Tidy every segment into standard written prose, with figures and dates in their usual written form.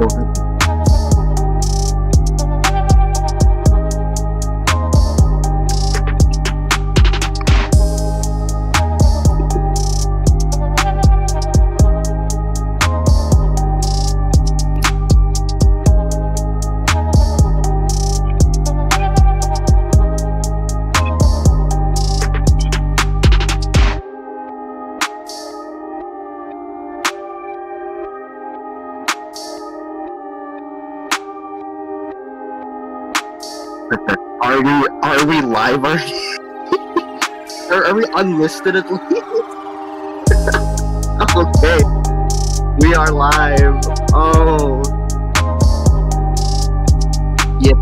Go ahead. Are we live already? Or are we unlisted at least? Okay. We are live. Oh. Yep.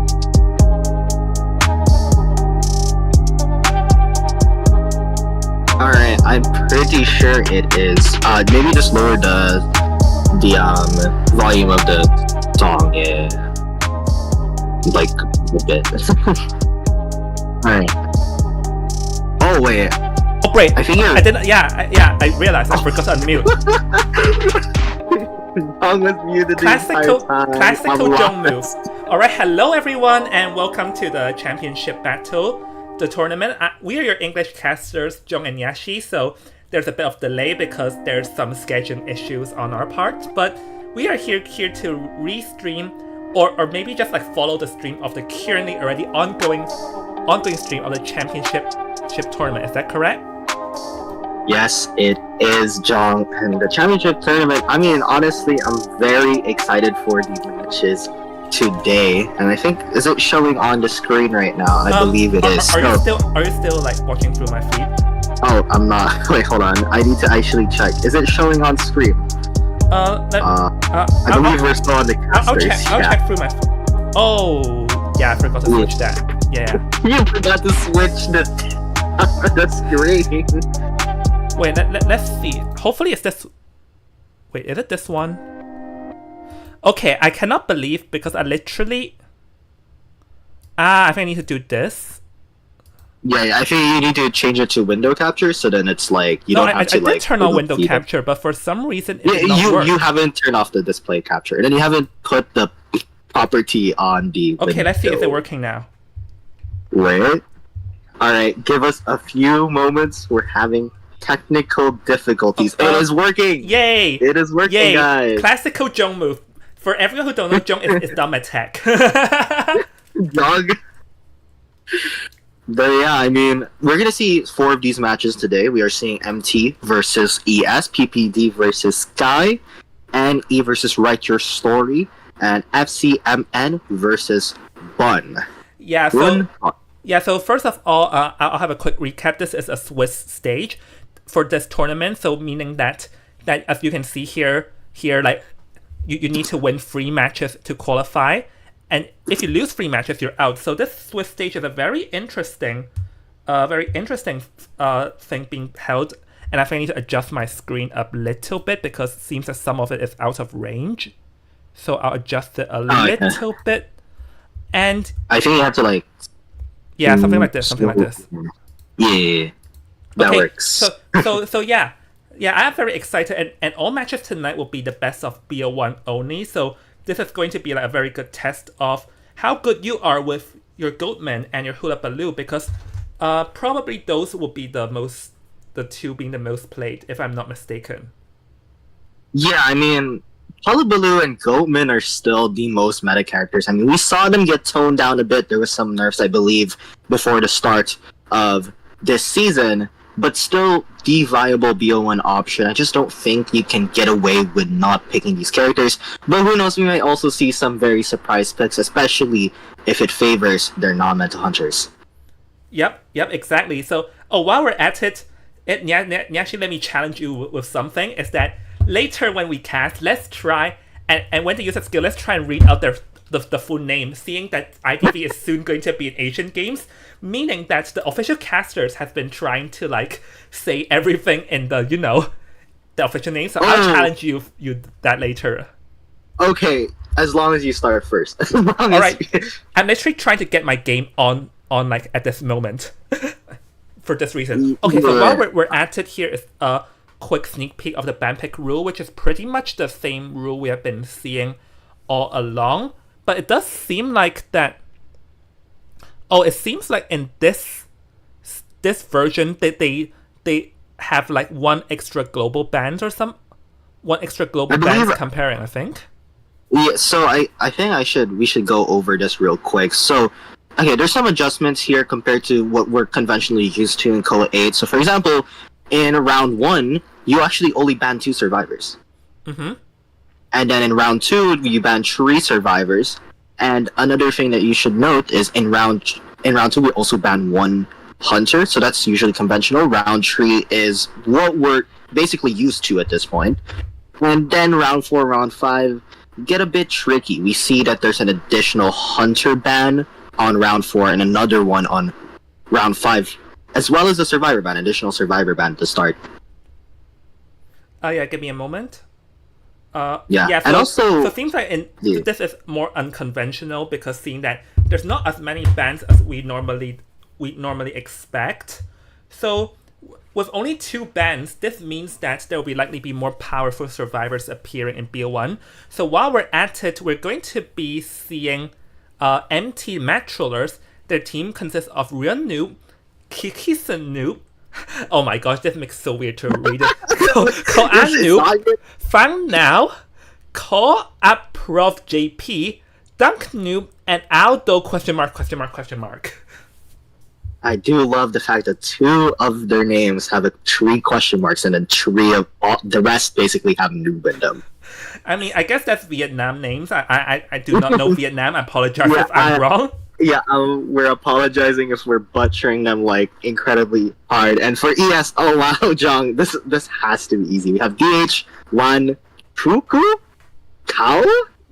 Alright, I'm pretty sure it is. Maybe just lower the volume of the song, yeah. Like a bit. Alright. Oh wait. Oh great. I think I didn't. I realized I forgot to unmute. Song was muted the entire time. Classical Jung move. Alright, hello everyone and welcome to the championship battle, the tournament. We are your English casters, Jung and Yashi, so there's a bit of delay because there's some scheduling issues on our part, but we are here to restream or maybe just like follow the stream of the currently already ongoing stream of the championship tournament. Is that correct? Yes, it is, Jong. And the championship tournament, I mean, honestly, I'm very excited for the matches today. And I think, is it showing on the screen right now? I believe it is. Are you still like watching through my feed? Oh, I'm not. Wait, hold on. I need to actually check. Is it showing on screen? I believe we're still on the casters. I'll check through my phone. Oh, yeah, I forgot to switch that. Yeah. You forgot to switch the screen. Wait, let's see. Hopefully it's this... Wait, is it this one? Okay, I cannot believe because I literally... I think I need to do this. Yeah, I think you need to change it to window capture, so then it's like you don't have to like. I did turn on window capture, but for some reason it did not work. You haven't turned off the display capture, and then you haven't put the property on the. Okay, let's see if it's working now. Wait. All right, give us a few moments. We're having technical difficulties. It is working. Yay! It is working, guys. Classical Jung move. For everyone who don't know, Jung is dumb attack. Dog. But yeah, I mean, we're going to see 4 of these matches today. We are seeing MT versus ES, PPD versus Sky, NE versus Write Your Story, and FCMN versus Bun. Yeah, so first of all, I'll have a quick recap. This is a Swiss stage for this tournament, so meaning that as you can see here, like you need to win 3 matches to qualify. And if you lose 3 matches, you're out. So this Swiss stage is a very interesting thing being held. And I think I need to adjust my screen up a little bit because it seems that some of it is out of range. So I'll adjust it a little bit. And I think you have to like... Yeah, something like this. Yeah, that works. So yeah, I'm very excited. And all matches tonight will be the best of BO1 only. So this is going to be like a very good test of how good you are with your Goatman and your Hula Baloo, because probably those will be the 2 being the most played, if I'm not mistaken. Yeah, I mean, Hula Baloo and Goatman are still the most meta characters. I mean, we saw them get toned down a bit. There was some nerfs, I believe, before the start of this season, but still the viable BO1 option. I just don't think you can get away with not picking these characters. But who knows, we might also see some very surprise picks, especially if it favors their non-mental hunters. Yep, exactly. So, while we're at it, actually let me challenge you with something, is that later when we cast, let's try, and when they use a skill, let's try and read out the full name, seeing that ITV is soon going to be in Asian Games, meaning that the official casters have been trying to like say everything in the the official name. So I'll challenge you that later. Okay, as long as you start first. All right, I'm literally trying to get my game on like at this moment for this reason. Okay, so while we're at it, here is a quick sneak peek of the ban pick rule, which is pretty much the same rule we have been seeing all along. But it does seem like that. Oh, it seems like in this version that they have like one extra global band or one extra global band comparing, I think. Yeah, so I think we should go over this real quick. So, okay, there's some adjustments here compared to what we're conventionally used to in Koa 8. So, for example, in round 1, you actually only ban 2 survivors. Mm-hmm. And then in round 2, you ban 3 survivors. And another thing that you should note is in round 2, we also ban 1 hunter. So that's usually conventional. Round 3 is what we're basically used to at this point. And then round 4, round 5 get a bit tricky. We see that there's an additional hunter ban on round 4 and another one on round 5, as well as a survivor ban, additional survivor ban to start. Yeah, give me a moment. So, and also, so it seems like this is more unconventional because seeing that there's not as many bans as we normally expect. So with only 2 bans, this means that there will likely be more powerful survivors appearing in BO1. So while we're at it, we're going to be seeing MT Metrolers. Their team consists of Real Noob, Kikisen Noob. Oh my gosh, this makes so weird to read it. Koan Noob, Fang Now, Ko Prof JP, Dunk Noob, and Aldo ? I do love the fact that 2 of their names have 3 question marks, and then 3 of the rest basically have noob in them. I mean, I guess that's Vietnam names. I do not know Vietnam. I apologize if I'm wrong. Yeah, we're apologizing if we're butchering them like incredibly hard. And for ES, oh wow, Jong, this has to be easy. We have DH, Wan, Truku, Kao,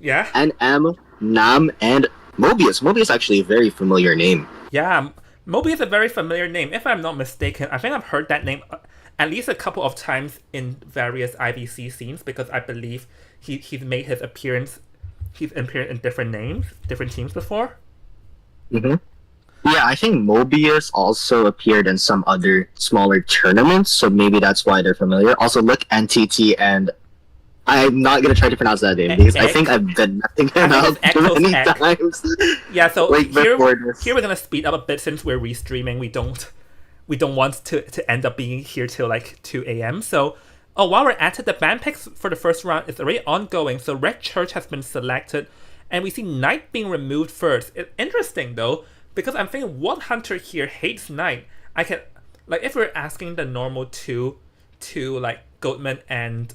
NM, Nam, and Mobius. Mobius actually a very familiar name. Yeah. Moby is a very familiar name. If I'm not mistaken, I think I've heard that name at least a couple of times in various IVC scenes because I believe he's made his appearance. He's appeared in different teams before. Mm-hmm. Yeah, I think Mobius also appeared in some other smaller tournaments, so maybe that's why they're familiar. Also, look, NTT, and I'm not gonna try to pronounce that name because I think I've been messing it up too many times. Yeah, so here we're gonna speed up a bit since we're restreaming. We don't want to end up being here till like 2 a.m. So, while we're at it, the ban picks for the first round is already ongoing. So Red Church has been selected, and we see Knight being removed first. It's interesting though because I'm thinking what hunter here hates Knight. I can if we're asking the normal two like Goldman and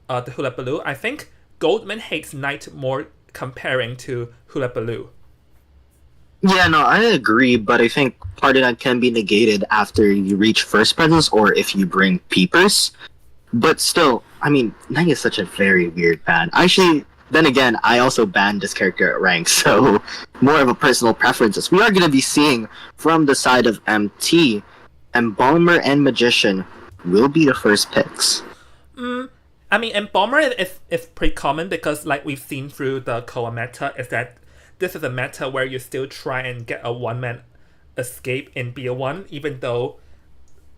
the Hula Baloo, I think Goldman hates Knight more comparing to Hula Baloo. Yeah, no, I agree, but I think part of that can be negated after you reach first presence or if you bring peepers. But still, I mean, Knight is such a very weird ban. Actually, then again, I also banned this character at rank, so more of a personal preference. We are going to be seeing from the side of MT, Embalmer and Magician will be the first picks. I mean, Embalmer is pretty common because, like we've seen through the Koa meta, is that this is a meta where you still try and get a one-man escape in BO1, even though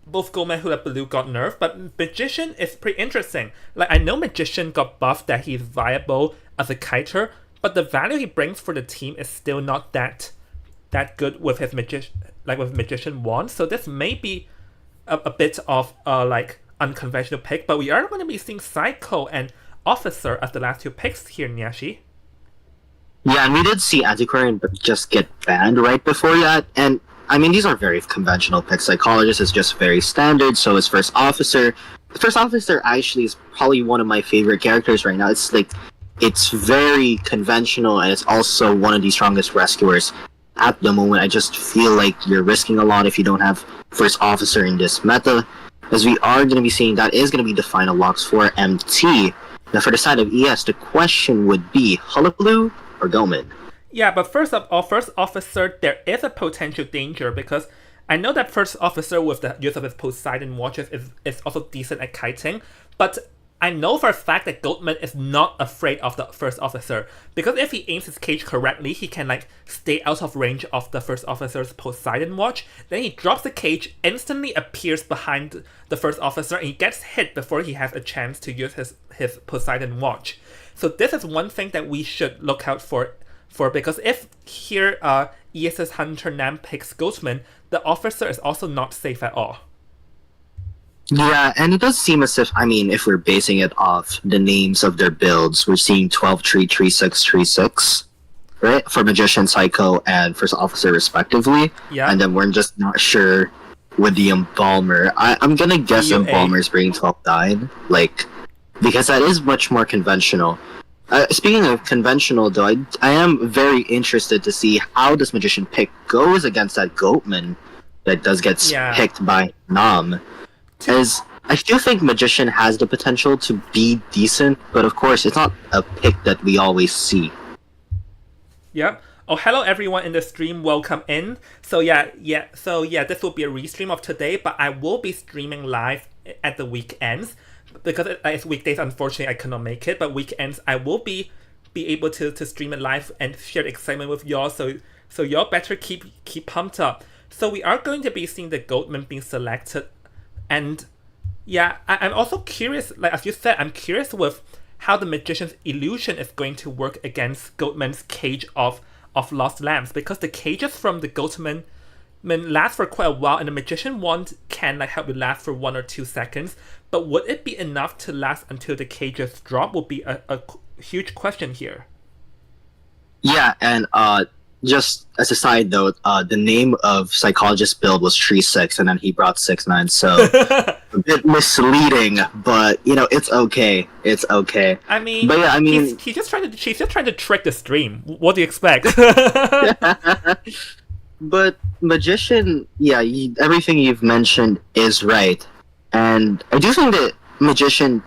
both Goldman and Hula Baloo got nerfed. But Magician is pretty interesting. Like, I know Magician got buffed that he's viable as a kiter, but the value he brings for the team is still not that good with his Magician wand. So this may be a bit of unconventional pick, but we are going to be seeing Psycho and Officer as the last 2 picks here, Nyashi. Yeah, and we did see Antiquarian just get banned right before that, and I mean, these are very conventional picks. Psychologist is just very standard, so is First Officer. First Officer actually is probably one of my favorite characters right now. It's very conventional, and it's also one of the strongest rescuers at the moment. I just feel like you're risking a lot if you don't have First Officer in this meta, as we are going to be seeing that is going to be the final locks for MT. Now, for the side of ES, the question would be Hullabaloo or Goman? Yeah, but first of all, First Officer, there is a potential danger because I know that First Officer with the use of his Poseidon watches is also decent at kiting, but I know for a fact that Goldman is not afraid of the first officer, because if he aims his cage correctly, he can like stay out of range of the first officer's Poseidon watch. Then he drops the cage, instantly appears behind the first officer, and he gets hit before he has a chance to use his Poseidon watch. So this is one thing that we should look out for because if here ESS Hunter Nam picks Goldman, the officer is also not safe at all. Yeah, and it does seem as if, I mean, if we're basing it off the names of their builds, we're seeing 12-3, 3-6, 3-6, right? For Magician, Psycho, and First Officer, respectively. Yeah. And then we're just not sure with the Embalmer. I'm gonna guess EUA. Embalmer's bringing 12-9, like, because that is much more conventional. Speaking of conventional, though, I am very interested to see how this Magician pick goes against that Goatman that does get picked by Nam. As I still think Magician has the potential to be decent, but of course, it's not a pick that we always see. Yep. Oh, hello everyone in the stream. Welcome in. So yeah, this will be a restream of today, but I will be streaming live at the weekends because it's weekdays. Unfortunately, I cannot make it, but weekends I will be able to stream it live and share the excitement with y'all. So y'all better keep pumped up. So we are going to be seeing the Goldman being selected. And yeah, I'm also curious, like as you said, I'm curious with how the Magician's illusion is going to work against Goldman's cage of Lost Lambs, because the cages from the Goatman last for quite a while, and the Magician wand can like help it last for 1 or 2 seconds. But would it be enough to last until the cages drop? Will be a huge question here. Yeah, and just as a side note, the name of Psychologist build was 3-6, and then he brought 6-9, so a bit misleading, but you know, it's okay. It's okay. I mean, but yeah, I mean, she's just trying to trick the stream. What do you expect? But Magician, yeah, everything you've mentioned is right, and I do think that Magician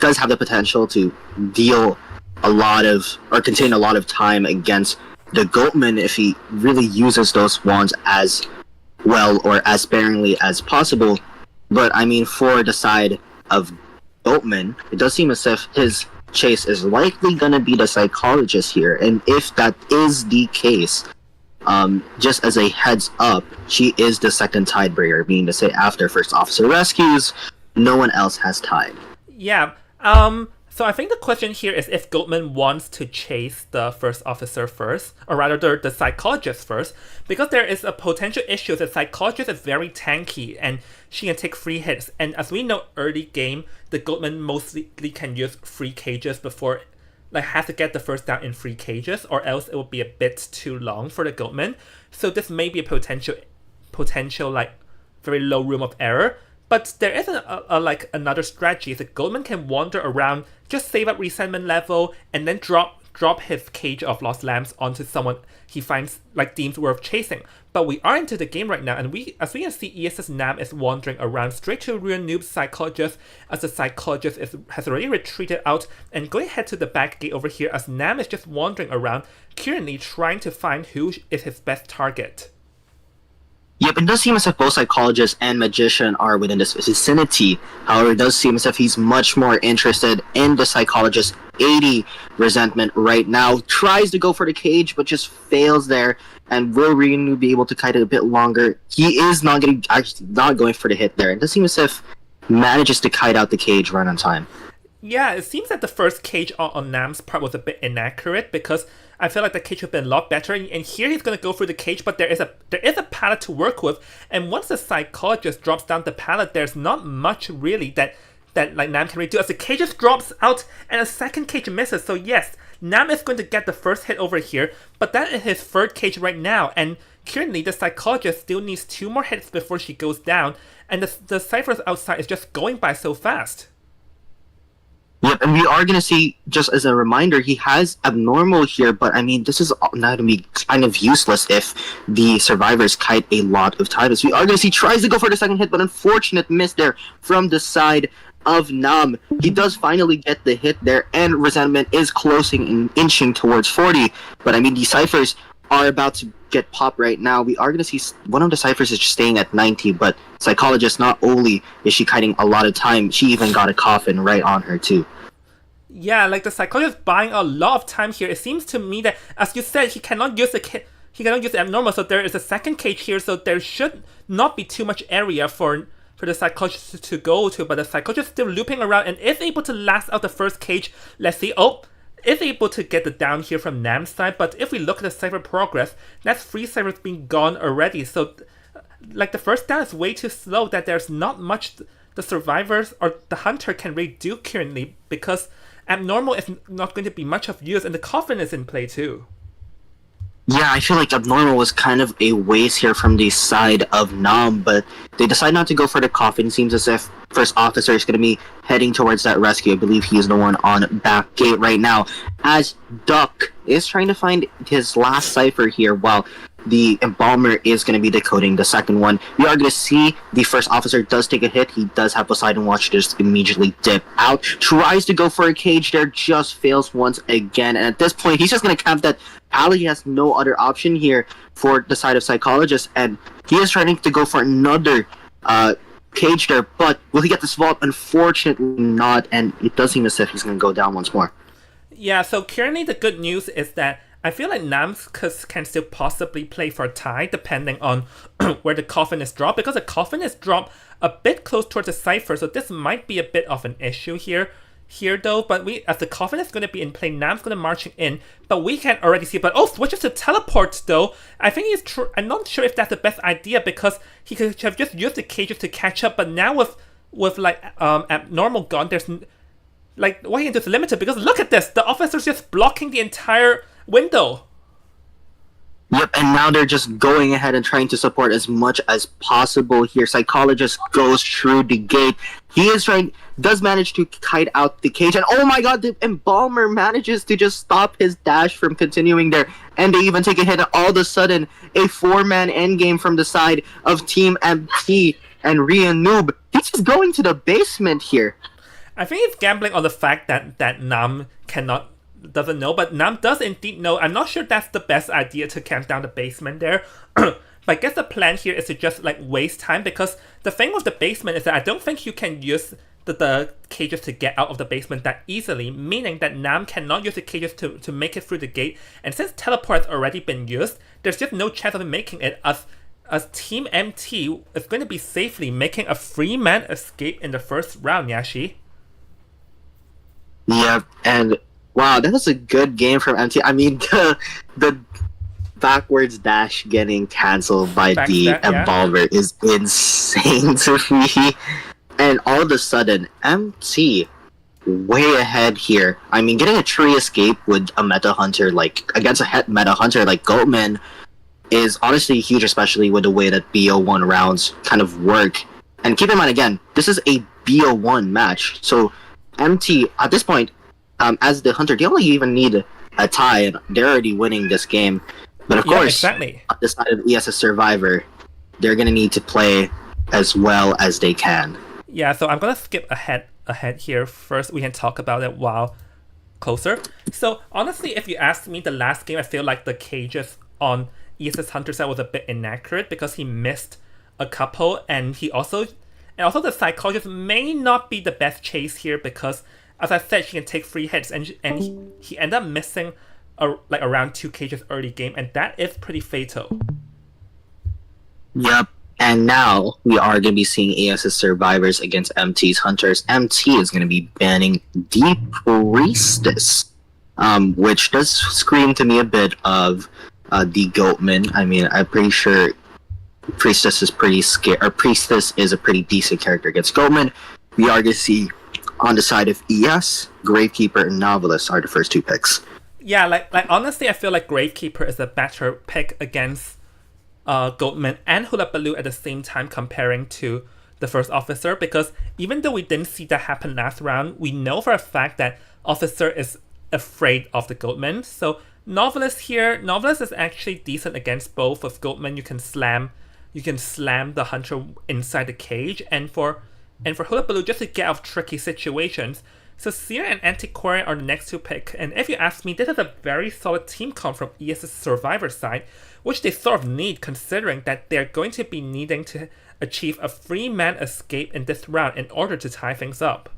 does have the potential to deal a lot of, or contain a lot of time against the Goatman if he really uses those wands as well or as sparingly as possible. But I mean, for the side of Goatman, it does seem as if his chase is likely gonna be the Psychologist here, and if that is the case, just as a heads up, she is the second tidebringer, meaning to say after First Officer rescues, no one else has tied. Yeah, so I think the question here is if Goldman wants to chase the First Officer first, or rather the Psychologist first, because there is a potential issue. The Psychologist is very tanky, and she can take free hits. And as we know, early game, the Goldman mostly can use free cages before, like, has to get the first down in free cages, or else it will be a bit too long for the Goatman. So this may be a potential like very low room of error. But there is like another strategy. The Goldman can wander around, just save up resentment level, and then drop his cage of Lost Lambs onto someone he finds like deems worth chasing. But we are into the game right now, and as we can see, ESS Nam is wandering around straight to Ruin Noob Psychologist, as the Psychologist has already retreated out and going ahead to the back gate over here, as Nam is just wandering around, currently trying to find who is his best target. Yep, it does seem as if both Psychologist and Magician are within this vicinity. However, it does seem as if he's much more interested in the Psychologist 80 resentment right now. Tries to go for the cage, but just fails there. And will Renu be able to kite it a bit longer? He is not going for the hit there. It does seem as if manages to kite out the cage right on time. Yeah, it seems that the first cage on Nam's part was a bit inaccurate, because I feel like the cage would have been a lot better. And here he's going to go through the cage, but there is a pallet to work with. And once the Psychologist drops down the pallet, there's not much really that like Nam can really do, as the cage just drops out and a second cage misses. So yes, Nam is going to get the first hit over here, but that is his third cage right now. And currently the Psychologist still needs 2 more hits before she goes down. And the Cypher's outside is just going by so fast. Yep, and we are going to see, just as a reminder, he has Abnormal here, but I mean, this is now going to be kind of useless if the survivors kite a lot of titles. We are going to see tries to go for the second hit, but unfortunate miss there from the side of Nam. He does finally get the hit there, and Resentment is closing and inching towards 40, but I mean, the Cyphers are about to get popped right now, we are going to see one of the ciphers is just staying at 90, but Psychologist, not only is she kiting a lot of time, she even got a coffin right on her too. Yeah, like the psychologist buying a lot of time here. It seems to me that, as you said, he cannot use the abnormal, so there is a second cage here, so there should not be too much area for the psychologist to go to, but the psychologist still looping around and is able to last out the first cage. Let's see. Oh, is able to get the down here from Nam's side, but if we look at the cipher progress, that's 3 ciphers being gone already, so like the first down is way too slow that there's not much the survivors or the hunter can really do currently, because abnormal is not going to be much of use and the coffin is in play too. Yeah, I feel like Abnormal was kind of a waste here from the side of Nam, but they decide not to go for the coffin. Seems as if First Officer is going to be heading towards that rescue. I believe he is the one on back gate right now, as Duck is trying to find his last cipher here, while the Embalmer is going to be decoding the second one. We are going to see the First Officer does take a hit. He does have Poseidon Watch just immediately dip out. Tries to go for a cage there, just fails once again. And at this point, he's just going to camp that Ali has no other option here for the side of Psychologist. And he is trying to go for another cage there. But will he get this vault? Unfortunately not. And it does seem as if he's going to go down once more. Yeah, so currently the good news is that I feel like Nams can still possibly play for a tie depending on where the coffin is dropped, because the coffin is dropped a bit close towards the cipher, so this might be a bit of an issue here though. But as the coffin is going to be in play, Nam's going to marching in, but we can already see. But switches to teleports though. I think I'm not sure if that's the best idea, because he could have just used the cages to catch up. But now with like abnormal gone, there's like what he can do is limited, because look at this, the officer's just blocking the entire window. Yep, and now they're just going ahead and trying to support as much as possible here. Psychologist goes through the gate. Does manage to kite out the cage, and oh my god, the Embalmer manages to just stop his dash from continuing there, and they even take a hit, and all of a sudden, a 4-man endgame from the side of Team MT and Rhea Noob. He's just going to the basement here. I think it's gambling on the fact that Nam doesn't know, but Nam does indeed know. I'm not sure that's the best idea to camp down the basement there. But I guess the plan here is to just like waste time, because the thing with the basement is that I don't think you can use the cages to get out of the basement that easily, meaning that Nam cannot use the cages to make it through the gate, and since teleport has already been used, there's just no chance of him making it, as Team MT is going to be safely making a 3-man escape in the first round, Yashi. Yep, and wow, that was a good game from MT. I mean, the backwards dash getting cancelled by the Embalmer is insane to me. And all of a sudden, MT way ahead here. I mean, getting a tree escape with a meta hunter against a meta hunter like Goatman is honestly huge, especially with the way that BO1 rounds kind of work. And keep in mind, again, this is a BO1 match, so MT at this point, as the hunter, they only even need a tie, and they're already winning this game. But of course, exactly. On the side of ESS Survivor, they're gonna need to play as well as they can. Yeah, so I'm gonna skip ahead here. First, we can talk about it while closer. So honestly, if you ask me, the last game, I feel like the cages on ESS Hunter side was a bit inaccurate, because he missed a couple, and also the Psychologist may not be the best chase here, because as I said, she can take 3 hits, and he ended up missing around 2 cages early game, and that is pretty fatal. Yep, and now we are going to be seeing AS's Survivors against MT's Hunters. MT is going to be banning the Priestess, which does scream to me a bit of the Goatman. I mean, I'm pretty sure Priestess is pretty scared, or Priestess is a pretty decent character against Goatman. We are going to see on the side of ES, Gravekeeper and Novelist are the first 2 picks. Yeah, like honestly, I feel like Gravekeeper is a better pick against Goatman and Hula Baloo at the same time, comparing to the First Officer, because even though we didn't see that happen last round, we know for a fact that Officer is afraid of the Goatman. So Novelist is actually decent against both. With Goatman, you can slam the Hunter inside the cage, and for Hula Baloo, just to get out of tricky situations, So Seer and Antiquarian are the next to pick, and if you ask me, this is a very solid team comp from ES's Survivor side, which they sort of need considering that they're going to be needing to achieve a 3-man escape in this round in order to tie things up.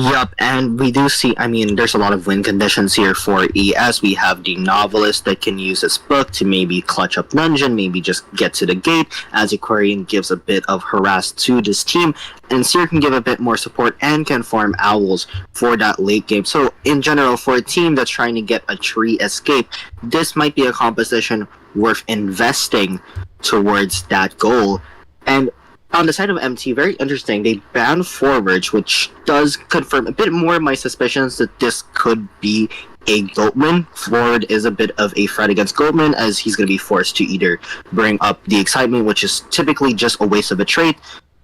Yup, and we do see, I mean, there's a lot of win conditions here for ES. We have the Novelist that can use his book to maybe clutch up Dungeon, maybe just get to the gate. Antiquarian gives a bit of harass to this team, and Seer can give a bit more support and can farm Owls for that late game. So, in general, for a team that's trying to get a tree escape, this might be a composition worth investing towards that goal. And on the side of MT, very interesting, they banned Forwards, which does confirm a bit more of my suspicions that this could be a Goatman. Forward is a bit of a threat against Goatman, as he's going to be forced to either bring up the excitement, which is typically just a waste of a trait,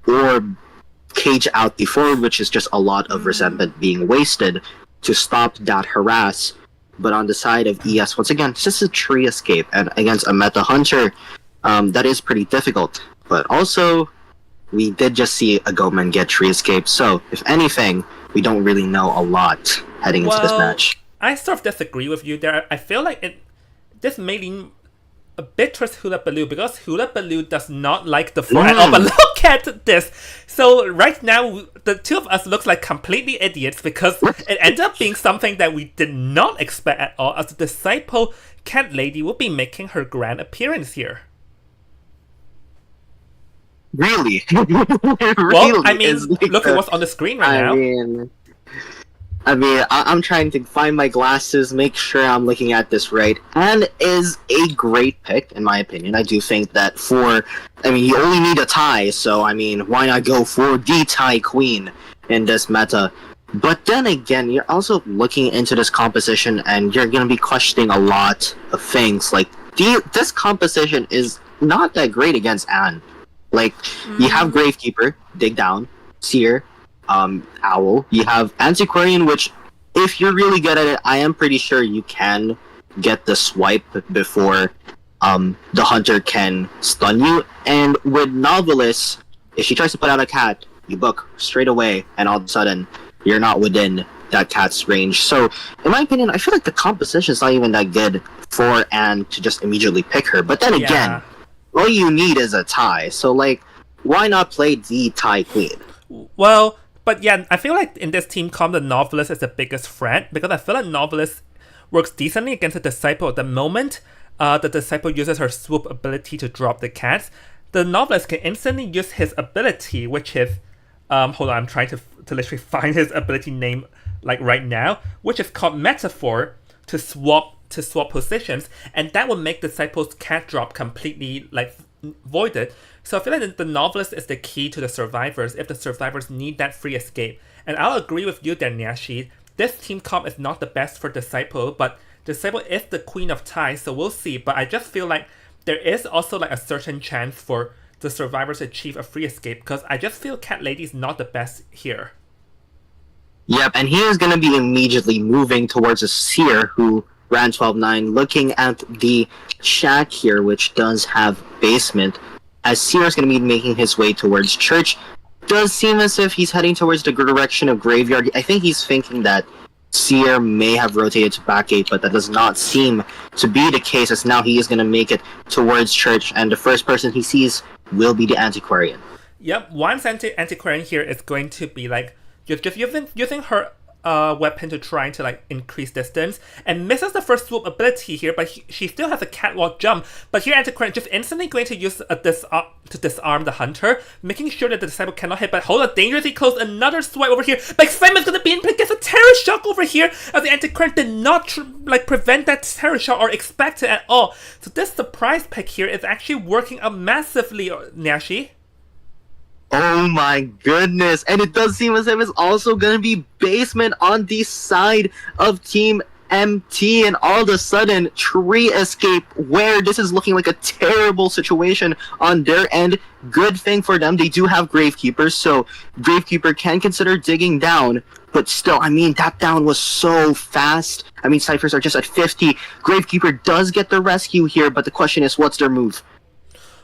or cage out the Forward, which is just a lot of resentment being wasted to stop that harass. But on the side of ES, once again, it's just a tree escape, and against a meta hunter, that is pretty difficult. But also, we did just see a Goatman get tree escape, so if anything, we don't really know a lot heading into this match. I sort of disagree with you there. I feel like this may lean a bit towards Hula Baloo, because Hula Baloo does not like the 4 at all. But look at this! So right now, the two of us looks like completely idiots, because it ended up being something that we did not expect at all, as the Disciple Cat Lady will be making her grand appearance here. Really? Well, I mean, look at what's on the screen right now. I'm trying to find my glasses, make sure I'm looking at this right, and is a great pick, in my opinion. I do think that you only need a tie, so, why not go for the tie queen in this meta? But then again, you're also looking into this composition, and you're going to be questioning a lot of things. Like, this composition is not that great against Anne. You have Gravekeeper, Dig Down, Seer, Owl. You have Antiquarian, which, if you're really good at it, I am pretty sure you can get the swipe before the Hunter can stun you. And with Novelist, if she tries to put out a cat, you book straight away, and all of a sudden, you're not within that cat's range. So, in my opinion, I feel like the composition is not even that good for Anne to just immediately pick her. But then again, all you need is a tie, so why not play the tie queen? Well, but yeah, I feel like in this team comp, the Novelist is the biggest threat, because I feel like Novelist works decently against the Disciple. At the moment the Disciple uses her swoop ability to drop the cats, the Novelist can instantly use his ability, which is hold on, I'm trying to literally find his ability name right now, which is called Metaphor, to swap positions, and that will make Disciple's cat drop completely voided. So I feel like the Novelist is the key to the Survivors if the Survivors need that free escape. And I'll agree with you there, Nyashi. This team comp is not the best for Disciple, but Disciple is the queen of ties, so we'll see. But I just feel like there is also a certain chance for the Survivors to achieve a free escape, because I just feel Cat Lady is not the best here. Yep, and he is going to be immediately moving towards a Seer who ran 12-9, looking at the shack here, which does have basement, as Seer is going to be making his way towards Church. Does seem as if he's heading towards the direction of Graveyard. I think he's thinking that Seer may have rotated to back 8, but that does not seem to be the case, as now he is going to make it towards Church, and the first person he sees will be the Antiquarian. Yep, once Antiquarian here is going to be just using her weapon to try to increase distance, and misses the first swoop ability here, but she still has a catwalk jump. But here Antiquarian just instantly going to use to disarm the Hunter, making sure that the Disciple cannot hit. But hold on, dangerously close, another swipe over here, but Excitement is going to be in, but gets a Terror Shock over here, as the Antiquarian did not prevent that Terror Shock or expect it at all. So this surprise pick here is actually working out massively, Nyashi. Oh my goodness, and it does seem as if it's also going to be basement on the side of Team MT, and all of a sudden, tree escape, where this is looking like a terrible situation on their end. Good thing for them, they do have Gravekeepers, so Gravekeeper can consider digging down, but still, that down was so fast. Ciphers are just at 50. Gravekeeper does get the rescue here, but the question is, what's their move?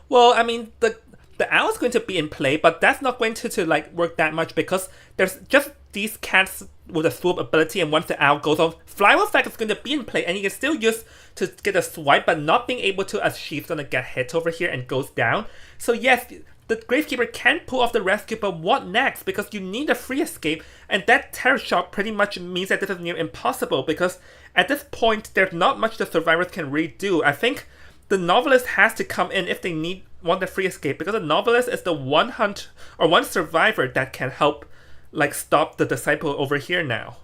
Well, the owl is going to be in play, but that's not going to like work that much because there's just these cats with a swoop ability, and once the owl goes off, Flywheel Effect is going to be in play, and you can still use to get a swipe, but not being able to as she's going to get hit over here and goes down. So yes, the Gravekeeper can pull off the rescue, but what next? Because you need a free escape, and that Terror Shock pretty much means that this is near impossible, because at this point, there's not much the survivors can really do. I think the Novelist has to come in if they want the free escape, because the Novelist is the one survivor that can help like stop the Disciple over here now.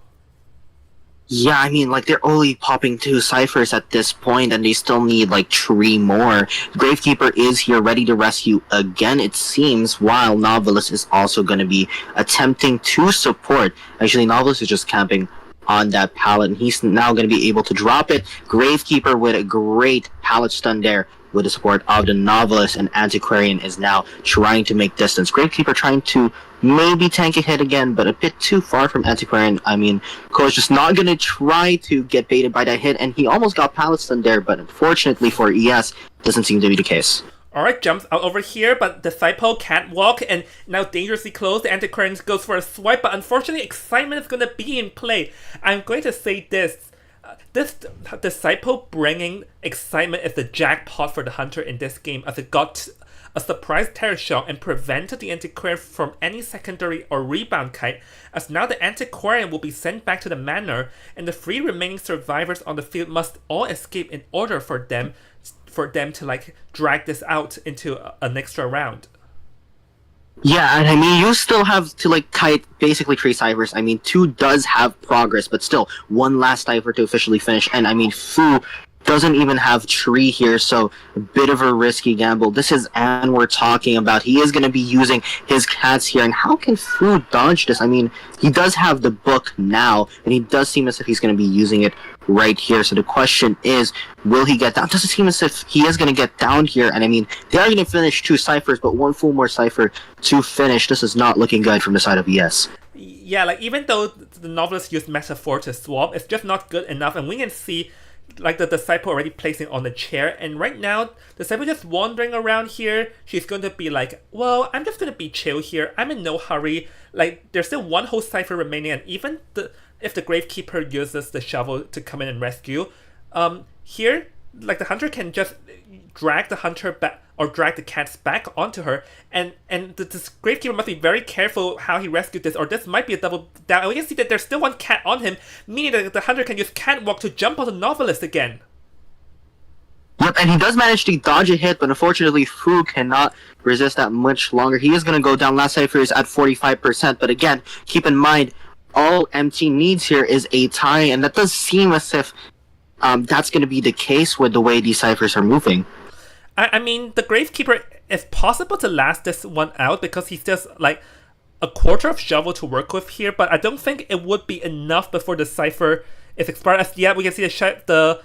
Yeah, I mean, like, they're only popping 2 ciphers at this point, and they still need, like, 3 more. Gravekeeper is here ready to rescue again, it seems, while Novelist is also going to be attempting to support. Actually, Novelist is just camping on that pallet, and he's now going to be able to drop it. Gravekeeper with a great pallet stun there with the support of the Novelist, and Antiquarian is now trying to make distance. Gravekeeper trying to maybe tank a hit again, but a bit too far from Antiquarian. I mean, Cole's just not going to try to get baited by that hit, and he almost got pallet stun there, but unfortunately for ES, doesn't seem to be the case. Alright, jumps out over here, but Disciple can't walk, and now dangerously close. The Antiquarian goes for a swipe, but unfortunately Excitement is going to be in play. I'm going to say this. This Disciple bringing Excitement is the jackpot for the Hunter in this game, as it got a surprise Terror Shock and prevented the Antiquarian from any secondary or rebound kite, as now the Antiquarian will be sent back to the manor, and the 3 remaining survivors on the field must all escape in order for them to like drag this out into an extra round. Yeah, and I mean, you still have to like kite basically 3 ciphers. I mean, 2 does have progress, but still, 1 last cipher to officially finish. And I mean, Fu doesn't even have tree here, so a bit of a risky gamble. This is Anne we're talking about. He is going to be using his cats here, and how can Fu dodge this? I mean, he does have the book now, and he does seem as if he's going to be using it right here. So the question is, will he get down? Doesn't seem as if he is going to get down here, and I mean, they are going to finish 2 ciphers, but 1 full more cipher to finish. This is not looking good from the side of ES. Yeah, like even though the Novelist used Metaphor to swap, it's just not good enough, and we can see like the Disciple already placing on the chair, and right now the Disciple just wandering around here. She's going to be like, well, I'm just going to be chill here, I'm in no hurry. Like, there's still 1 whole cipher remaining, and even if the Gravekeeper uses the shovel to come in and rescue, here, like, the Hunter can just drag the Hunter back, or drag the cats back onto her, and the Gravekeeper must be very careful how he rescued this, or this might be a double down. And we can see that there's still 1 cat on him, meaning that the Hunter can use Catwalk to jump on the Novelist again. Yep, and he does manage to dodge a hit, but unfortunately Fu cannot resist that much longer. He is going to go down. Last cipher is at 45%, but again, keep in mind, all MT needs here is a tie, and that does seem as if that's going to be the case with the way these ciphers are moving. I mean, the Gravekeeper, it's possible to last this one out because he's just like a quarter of shovel to work with here, but I don't think it would be enough before the cipher is expired. As yet, we can see the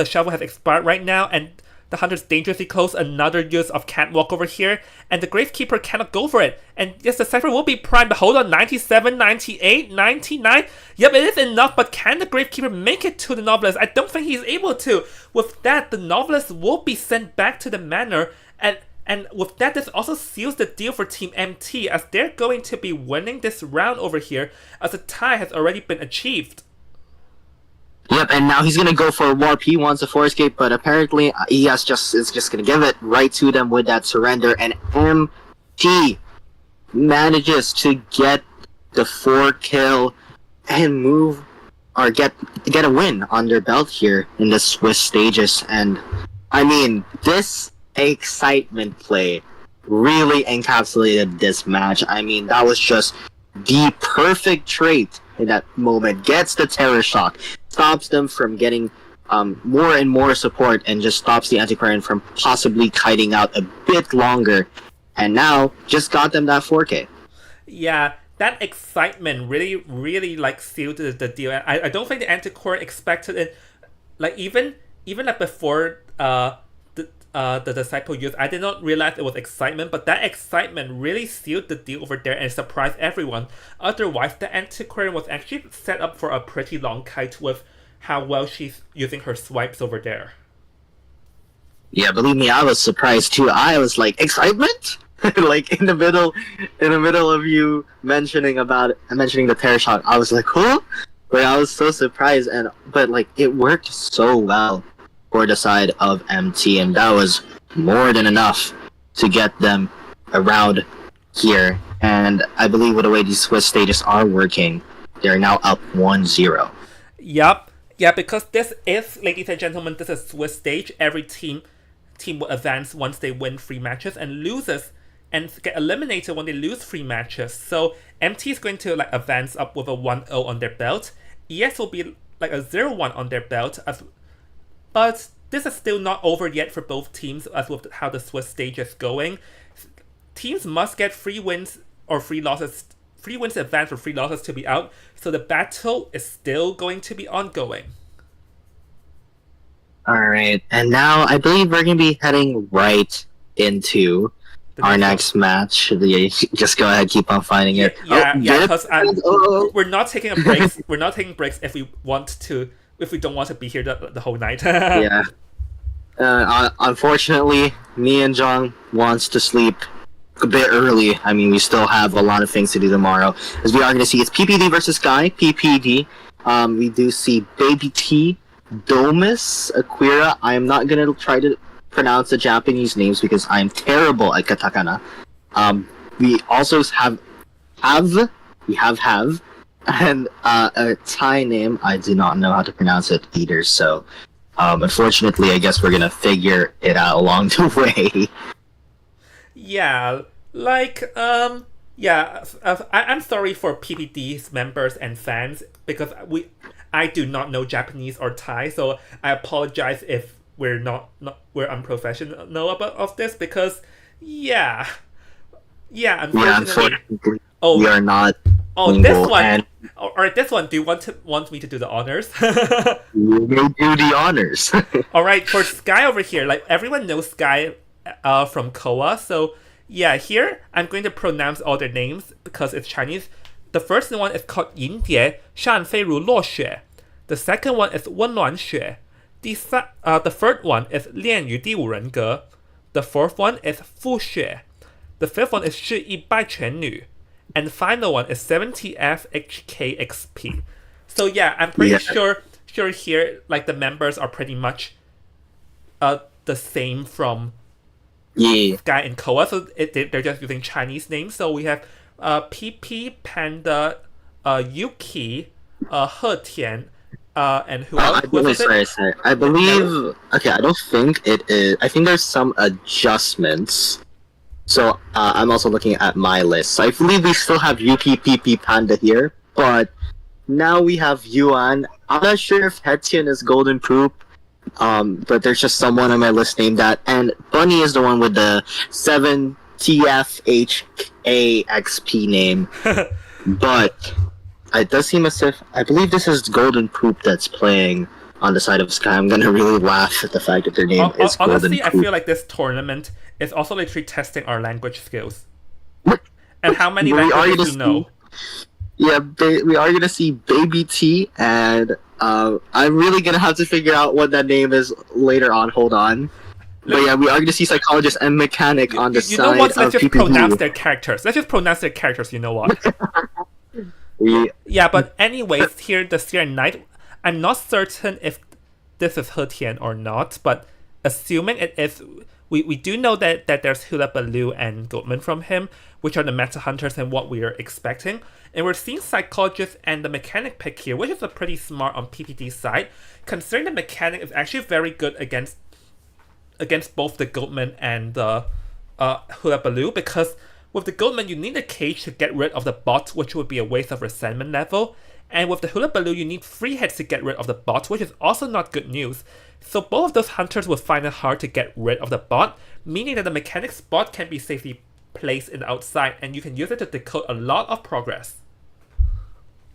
shovel has expired right now, and the Hunter's dangerously close. Another use of Catwalk over here, and the Gravekeeper cannot go for it. And yes, the cipher will be primed, but hold on, 97, 98, 99. Yep, it is enough, but can the Gravekeeper make it to the Novelist? I don't think he's able to. With that, the Novelist will be sent back to the manor, and with that, this also seals the deal for Team MT, as they're going to be winning this round over here, as a tie has already been achieved. Yep, and now he's gonna go for a warp. He wants a 4 escape, but apparently ES is just gonna give it right to them with that surrender, and MT manages to get the 4 kill and move, or get a win on their belt here in the Swiss stages. And I mean, this excitement play really encapsulated this match. I mean, that was just the perfect trait in that moment. Gets the Terror Shock, stops them from getting more and more support, and just stops the Antiquarian from possibly kiting out a bit longer, and now just got them that 4K. Yeah, that excitement really like sealed the deal. I don't think the Antiquarian expected it. Like even like before the Disciple used, I did not realize it was excitement, but that excitement really sealed the deal over there and surprised everyone. Otherwise, the Antiquarian was actually set up for a pretty long kite with how well she's using her swipes over there. Yeah, believe me, I was surprised too. I was like, excitement? Like in the middle of you mentioning the terror shock, I was like, huh? Like I was so surprised, but like it worked so well for the side of MT, and that was more than enough to get them around here. And I believe with the way these Swiss stages are working, they're now up 1-0. Yup. Yeah, because this is, ladies and gentlemen, this is Swiss stage. Every team will advance once they win 3 matches, and loses and get eliminated when they lose 3 matches. So MT is going to like advance up with a 1-0 on their belt. ES will be like a 0-1 on their belt, but this is still not over yet for both teams as with how the Swiss stage is going. Teams must get 3 wins or 3 losses. 3 wins to advance or 3 losses to be out. So the battle is still going to be ongoing. Alright, and now I believe we're going to be heading right into our next match. Just go ahead, keep on finding it. Yeah, because we're not taking a break. We're not taking breaks if we don't want to be here the whole night. Yeah. Unfortunately, me and John wants to sleep a bit early. I mean, we still have a lot of things to do tomorrow. As we are going to see, it's PPD versus Sky. PPD. We do see Baby T, Domus, Akira. I am not going to try to pronounce the Japanese names because I am terrible at katakana. We also have, and a Thai name. I do not know how to pronounce it either. So, unfortunately, I guess we're gonna figure it out along the way. Yeah, like I'm sorry for PPD's members and fans because I do not know Japanese or Thai, so I apologize if we're unprofessional about this because unfortunately we are not. This one. Alright, this one. Do you want me to do the honors? You may do the honors. Alright, for Sky over here, like everyone knows Sky from Koa, so yeah, here I'm going to pronounce all their names because it's Chinese. The first one is called 银蝶上飞如落雪. The second one is 温暖雪. The third one is 恋与第五人格. The fourth one is 复雪. The fifth one is 是一拜全女. And the final one is 70FHKXP. So yeah, I'm pretty sure here like the members are pretty much the same from Sky and Koa, so they're just using Chinese names. So we have PP, Panda, Yuki, He Tian, and who else? Sorry. I believe. Okay, I don't think it is. I think there's some adjustments. So I'm also looking at my list. So I believe we still have Yuki, PP, Panda here, but now we have Yuan. I'm not sure if Hetien is Golden Poop, but there's just someone on my list named that. And Bunny is the one with the 7TFHAXP name. But it does seem as if I believe this is Golden Poop that's playing on the side of Sky. I'm gonna really laugh at the fact that their name is Golden honestly, Poop. I feel like this tournament is also literally testing our language skills. And how many languages you know. Yeah, we are gonna see Baby T, and I'm really gonna have to figure out what that name is later on. Hold on. But yeah, we are gonna see Psychologist and Mechanic on the side of PPD. You know what? Let's just pronounce their characters. You know what? Yeah, but anyways, here the Sierra Knight. I'm not certain if this is He Tian or not, but assuming it is, we do know that there's Hula Baloo and Goatman from him, which are the meta hunters and what we are expecting. And we're seeing Psychologist and the Mechanic pick here, which is a pretty smart on PPD's side, considering the Mechanic is actually very good against both the Goatman and the Hula Baloo, because with the Goatman you need a cage to get rid of the bot, which would be a waste of resentment level. And with the Hula Baloo, you need 3 hits to get rid of the bot, which is also not good news. So both of those hunters will find it hard to get rid of the bot, meaning that the Mechanic's bot can be safely placed in the outside, and you can use it to decode a lot of progress.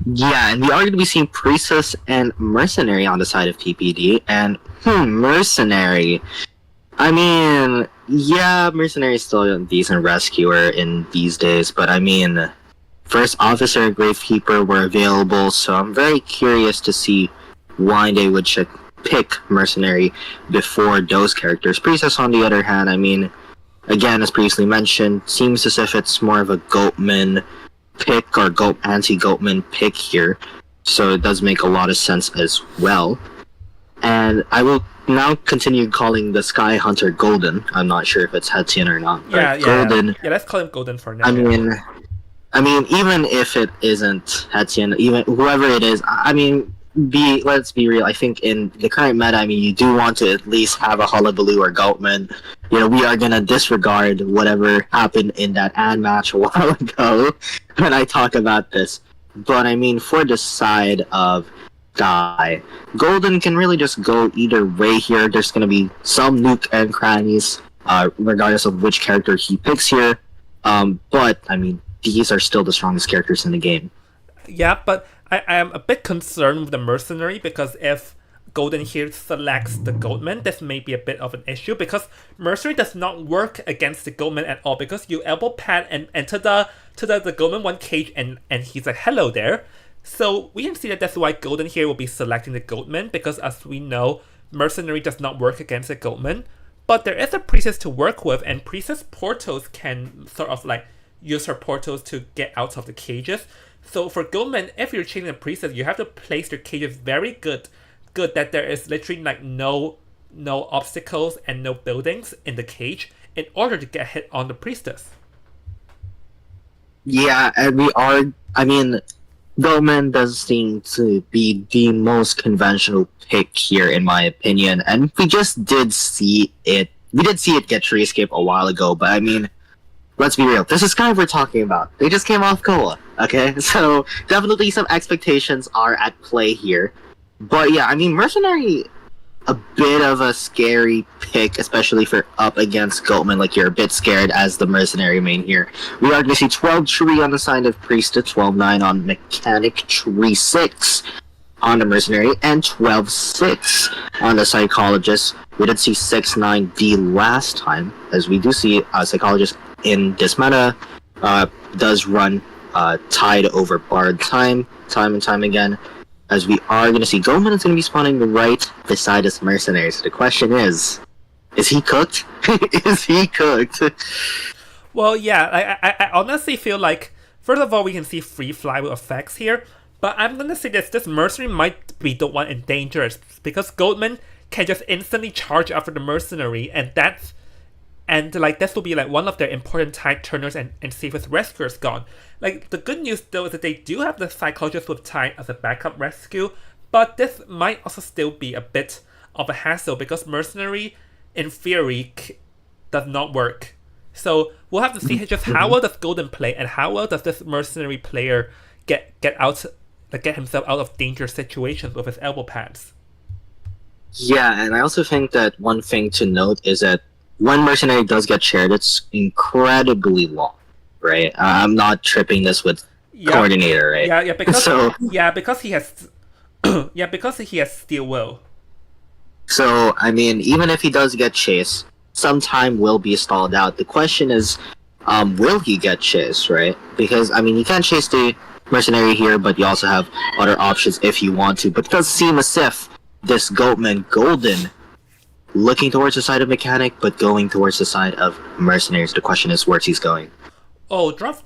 Yeah, and we are going to be seeing Priestess and Mercenary on the side of PPD, and Mercenary. I mean, yeah, Mercenary is still a decent rescuer in these days, but I mean, First Officer and Gravekeeper were available, so I'm very curious to see why they would pick Mercenary before those characters. Priestess, on the other hand, I mean, again, as previously mentioned, seems as if it's more of a Goatman pick or anti-Goatman pick here. So it does make a lot of sense as well. And I will now continue calling the Sky Hunter Golden. I'm not sure if it's Hetien or not. Yeah, Golden. Yeah, let's call him Golden for now. I mean, even if it isn't Hetien, even whoever it is, I mean, let's be real. I think in the current meta, I mean, you do want to at least have a Hullabaloo or Goatman. You know, we are gonna disregard whatever happened in that ad match a while ago when I talk about this. But I mean, for the side of Sky, Golden can really just go either way here. There's gonna be some nook and crannies, regardless of which character he picks here. But I mean, these are still the strongest characters in the game. Yeah, but I am a bit concerned with the Mercenary because if Golden here selects the Goatman, this may be a bit of an issue because Mercenary does not work against the Goatman at all because you elbow pad and enter the Goatman one cage and he's like, hello there. So we can see that that's why Golden here will be selecting the Goatman because as we know, Mercenary does not work against the Goatman. But there is a Priestess to work with and Priestess portals can sort of like use her portals to get out of the cages. So for Goatman, if you're chasing a Priestess, you have to place your cages very good that there is literally like no obstacles and no buildings in the cage in order to get hit on the Priestess. Yeah, and Goatman does seem to be the most conventional pick here, in my opinion, and we just did see it. We did see it get Tree Escape a while ago, but I mean, let's be real. This is kind of we're talking about. They just came off Koa, okay? So definitely some expectations are at play here. But yeah, I mean, Mercenary, a bit of a scary pick, especially for up against Goatman. Like, you're a bit scared as the Mercenary main here. We are going to see 12 Tree on the side of Priestess, 12-9 on Mechanic, Tree 6 on the Mercenary, and 12-6 on the Psychologist. We did see 6-9D last time, as we do see Psychologist in this meta does run Tide over Bard time and time again. As we are going to see Goatman is going to be spawning right beside us Mercenary. So the question is he cooked? Is he cooked? Well, yeah, I honestly feel like, first of all, we can see free flywheel effects here, but I'm going to say this Mercenary might be the one in danger because Goatman can just instantly charge after the Mercenary, and this will be like one of their important tide turners and see if his rescuer is gone. Like, the good news though is that they do have the Psychologist with Tide as a backup rescue, but this might also still be a bit of a hassle because Mercenary, in theory, does not work. So we'll have to see just how well does Golden play and how well does this Mercenary player get himself out of dangerous situations with his elbow pads. Yeah, and I also think that one thing to note is that when Mercenary does get shared, it's incredibly long, right? I'm not tripping this with Coordinator, right? Yeah, because he has because he has Steel Will. So, I mean, even if he does get chased, some time will be stalled out. The question is, will he get chased, right? Because, I mean, you can't chase the Mercenary here, but you also have other options if you want to. But it does seem as if this Goatman Golden looking towards the side of Mechanic, but going towards the side of Mercenaries. The question is where he's going. Oh, drops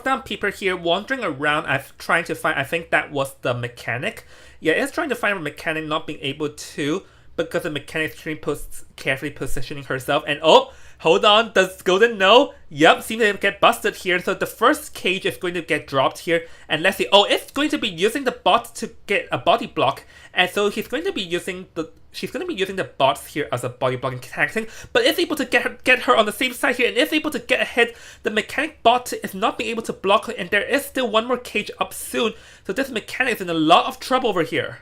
down Peeper here, wandering around, trying to find, I think that was the Mechanic. Yeah, it's trying to find a Mechanic, not being able to, because the Mechanic is carefully positioning herself, and oh, hold on, does Golden know? Yep, seems to get busted here, so the first cage is going to get dropped here, and let's see, oh, it's going to be using the bot to get a body block, and so she's going to be using the bots here as a body blocking tactic, but is able to get her on the same side here, and is able to get ahead. The Mechanic bot is not being able to block her, and there is still one more cage up soon, so this Mechanic is in a lot of trouble over here.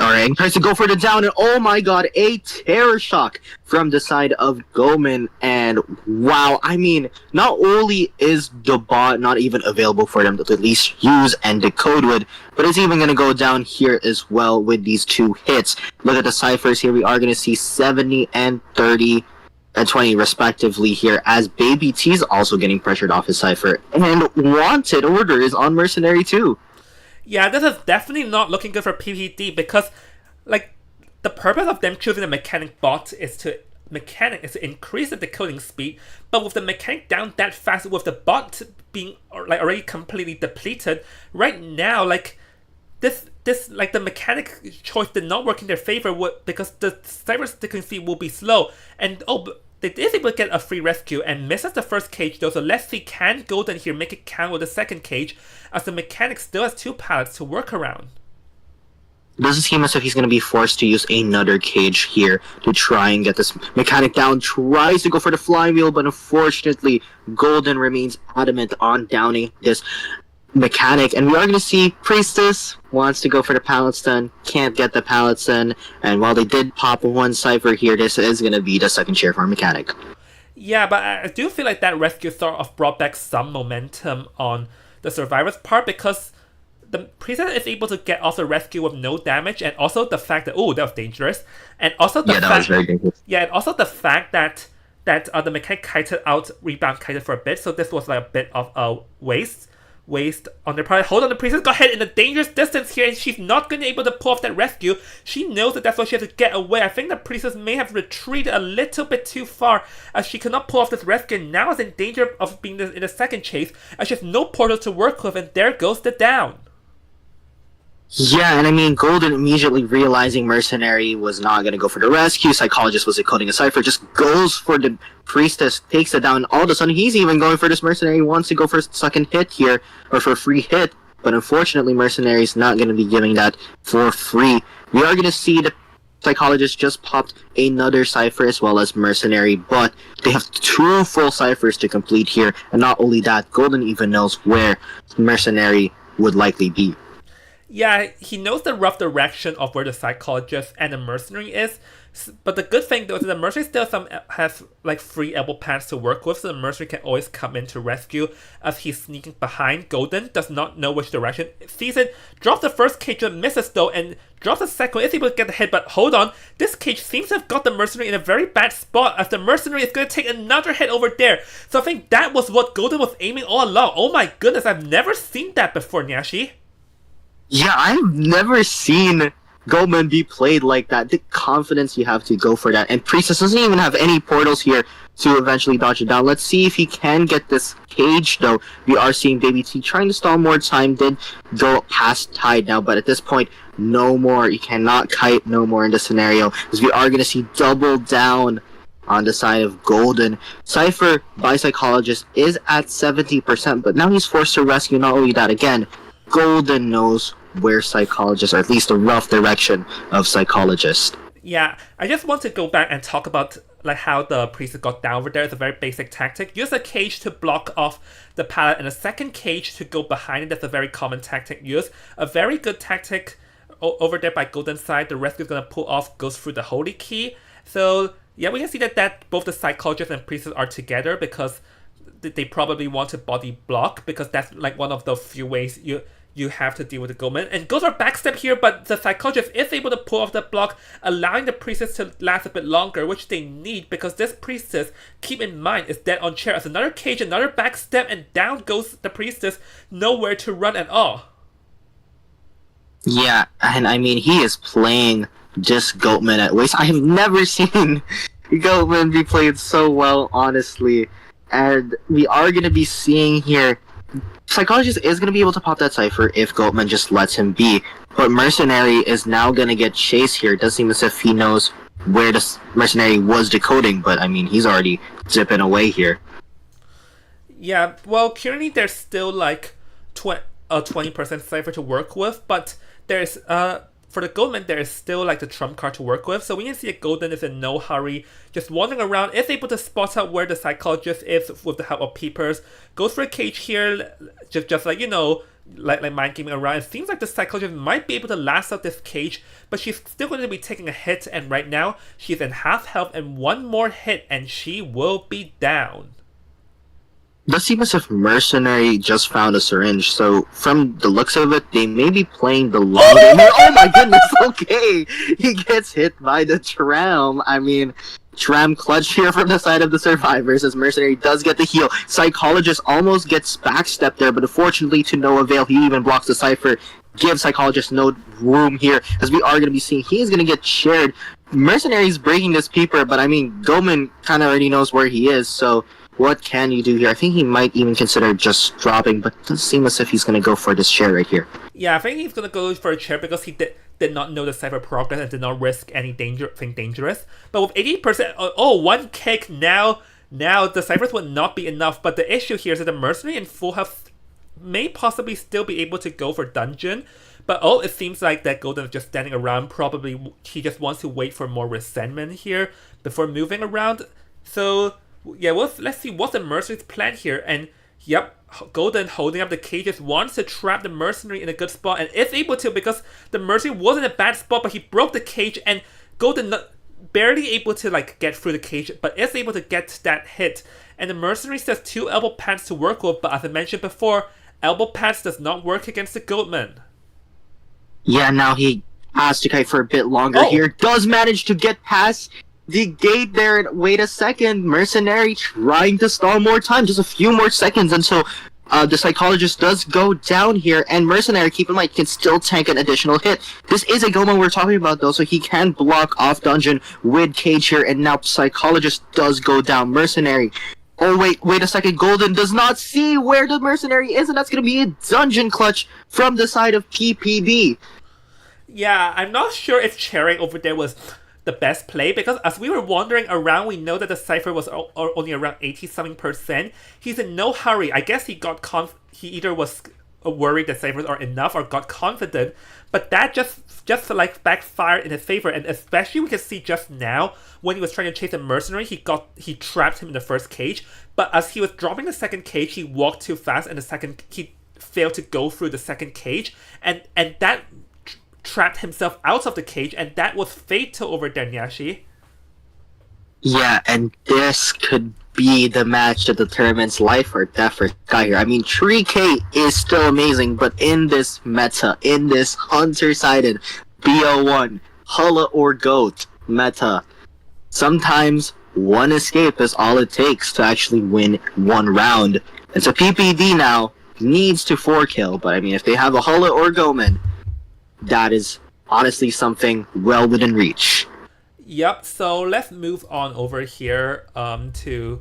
Alright, tries to go for the down, and oh my god, a terror shock from the side of Goatman, and wow, I mean, not only is the bot not even available for them to at least use and decode with, but it's even going to go down here as well with these two hits. Look at the ciphers here, we are going to see 70 and 30 and 20 respectively here, as Baby T's also getting pressured off his cipher, and Wanted Order is on Mercenary too. Yeah, this is definitely not looking good for PPD because like the purpose of them choosing the mechanic bot is to increase the decoding speed, but with the mechanic down that fast, with the bot being like already completely depleted, right now like this like the mechanic choice did not work in their favor because the cypher's decoding speed will be slow, and they is able to get a free rescue and misses the first cage though, so let's see, can Golden here make it count with the second cage, as the mechanic still has 2 pallets to work around. Doesn't seem as if he's going to be forced to use another cage here to try and get this mechanic down. Tries to go for the flywheel, but unfortunately, Golden remains adamant on downing this mechanic. And we are going to see Priestess wants to go for the pallet stun, can't get the pallet stun. And while they did pop one cipher here, this is going to be the second share for mechanic. Yeah, but I do feel like that rescue sort of brought back some momentum on the survivor's part, because the priestess is able to get off the rescue with no damage, and also the fact that that was dangerous, and also the that was very dangerous. Yeah, and also the fact that the mechanic kited out, rebound kited for a bit, so this was like a bit of a waste on their part. Hold on, the priestess got hit in a dangerous distance here, and she's not going to be able to pull off that rescue. She knows that that's why she has to get away. I think the priestess may have retreated a little bit too far, as she cannot pull off this rescue, and now is in danger of being in the second chase, as she has no portal to work with, and there goes the down. Yeah, and I mean, Golden immediately realizing Mercenary was not going to go for the rescue, Psychologist was decoding a cipher, just goes for the Priestess, takes it down, and all of a sudden he's even going for this Mercenary, wants to go for a second hit here, or for a free hit, but unfortunately Mercenary's not going to be giving that for free. We are going to see the Psychologist just popped another cipher as well as Mercenary, but they have 2 full ciphers to complete here, and not only that, Golden even knows where Mercenary would likely be. Yeah, he knows the rough direction of where the Psychologist and the Mercenary is, but the good thing though is that the Mercenary still has like free elbow pads to work with, so the Mercenary can always come in to rescue as he's sneaking behind. Golden does not know which direction, sees it, drops the first cage and misses though, and drops the second, is able to get the hit, but hold on, this cage seems to have got the Mercenary in a very bad spot, as the Mercenary is going to take another hit over there. So I think that was what Golden was aiming all along. Oh my goodness, I've never seen that before, Nyashi. Yeah, I've never seen Goldman be played like that. The confidence you have to go for that. And Priestess doesn't even have any portals here to eventually dodge it down. Let's see if he can get this cage, though. We are seeing Baby T trying to stall more time. Did go past Tide now, but at this point, no more. You cannot kite no more in this scenario, because we are going to see double down on the side of Golden. Cypher by Psychologist is at 70%, but now he's forced to rescue. Not only that, again, Golden knows where Psychologist, or at least the rough direction of Psychologist. Yeah, I just want to go back and talk about like how the priest got down over there. It's a very basic tactic. Use a cage to block off the pallet and a second cage to go behind it. That's a very common tactic used. A very good tactic over there by Golden's side. The rescue is going to pull off, goes through the Holy Key. So yeah, we can see that both the Psychologist and priestess are together, because they probably want to body block, because that's like one of the few ways you have to deal with the Goldman. And goes for backstep here, but the Psychologist is able to pull off the block, allowing the Priestess to last a bit longer, which they need, because this Priestess, keep in mind, is dead on chair. As another cage, another backstep, and down goes the Priestess, nowhere to run at all. Yeah, and I mean, he is playing just Goatman at waste. I have never seen Goatman be played so well, honestly. And we are going to be seeing here, Psychologist is going to be able to pop that cipher if Goatman just lets him be, but Mercenary is now going to get chased here. It does seem as if he knows where the Mercenary was decoding, but I mean, he's already zipping away here. Yeah, well, currently there's still like a 20% cipher to work with, but there's for the Goldman, there is still like the trump card to work with. So we can see that Golden is in no hurry, just wandering around, is able to spot out where the Psychologist is with the help of peepers. Goes for a cage here, just like, you know, like mind gaming around. It seems like the Psychologist might be able to last out this cage, but she's still going to be taking a hit, and right now she's in half health, and one more hit and she will be down. It does seem as if Mercenary just found a syringe, so from the looks of it, they may be playing the long game. Oh my goodness, okay! He gets hit by the tram. I mean, tram clutch here from the side of the survivors, as Mercenary does get the heal. Psychologist almost gets backstepped there, but unfortunately to no avail. He even blocks the cipher. give Psychologist no room here, as we are going to be seeing he's going to get shared. Mercenary's breaking this peeper, but I mean, Goman kind of already knows where he is, so what can you do here? I think he might even consider just dropping, but it doesn't seem as if he's going to go for this share right here. Yeah, I think he's gonna go for a chair because he did not know the Cypher progress and did not risk any thing dangerous. But with 80%, one kick now the Cyphers would not be enough. But the issue here is that the Mercenary in full health may possibly still be able to go for dungeon. But it seems like that Golden is just standing around. Probably he just wants to wait for more resentment here before moving around. So yeah, let's see what's the Mercenary's plan here. And yep, Golden holding up the cages wants to trap the Mercenary in a good spot and is able to because the Mercenary was in a bad spot, but he broke the cage and Golden barely able to get through the cage, but is able to get that hit. And the Mercenary says 2 elbow pads to work with, but as I mentioned before, elbow pads does not work against the Goatman. Yeah, now he has to kite for a bit longer here. Does manage to get past the gate there, and wait a second, Mercenary trying to stall more time, just a few more seconds until the Psychologist does go down here, and Mercenary, keep in mind, can still tank an additional hit. This is a Goma we're talking about though, so he can block off dungeon with cage here, and now Psychologist does go down. Mercenary, wait a second, Golden does not see where the Mercenary is, and that's going to be a dungeon clutch from the side of PPD. Yeah, I'm not sure if chairing over there was the best play, because as we were wandering around, we know that the Cypher was only around 80-something%. He's in no hurry. I guess he either was worried that Cyphers are enough or got confident, but that just backfired in his favor. And especially we can see just now when he was trying to chase a Mercenary, he trapped him in the first cage, but as he was dropping the second cage, he walked too fast and he failed to go through the second cage, and that trapped himself out of the cage, and that was fatal over there, Nyashi. Yeah, and this could be the match that determines life or death for Sky here. I mean, Tree K is still amazing, but in this meta, in this Hunter-sided BO1, Hulla or Goat meta, sometimes one escape is all it takes to actually win one round. And so PPD now needs to 4-kill, but I mean, if they have a Hulla or Goman, that is honestly something well within reach. Yep, so let's move on over here to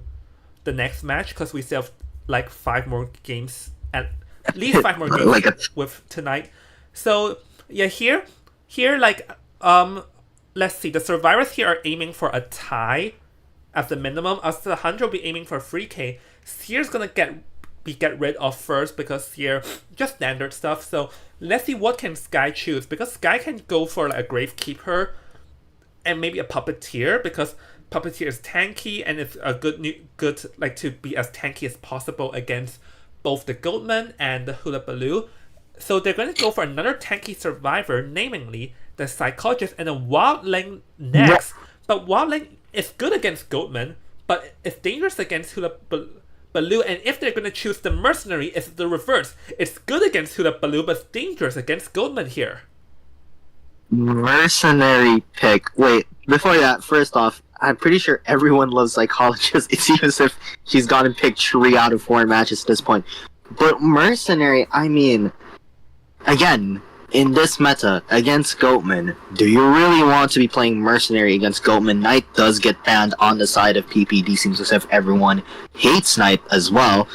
the next match, because we still have 5 more games, at least 5 more games with tonight. So yeah, here let's see, the survivors here are aiming for a tie as the minimum, as the Hunter will be aiming for 3k. Seer's gonna get rid of first, because Seer just standard stuff. So let's see what can Sky choose, because Sky can go for a Gravekeeper and maybe a Puppeteer, because Puppeteer is tanky and it's a good to be as tanky as possible against both the Goatman and the Hula Baloo. So they're going to go for another tanky survivor, namely the Psychologist and a Wildling next. But Wildling is good against Goatman, but it's dangerous against Hula Baloo, and if they're going to choose the Mercenary, it's the reverse. It's good against Hula Baloo, but it's dangerous against Goldman here. Mercenary pick. Wait, before that, first off, I'm pretty sure everyone loves Psychologist. It seems as if she's gotten picked 3 out of 4 matches at this point. But Mercenary, I mean, again, in this meta, against Goatman, do you really want to be playing Mercenary against Goatman? Knight does get banned on the side of PPD, seems as if everyone hates Knight as well.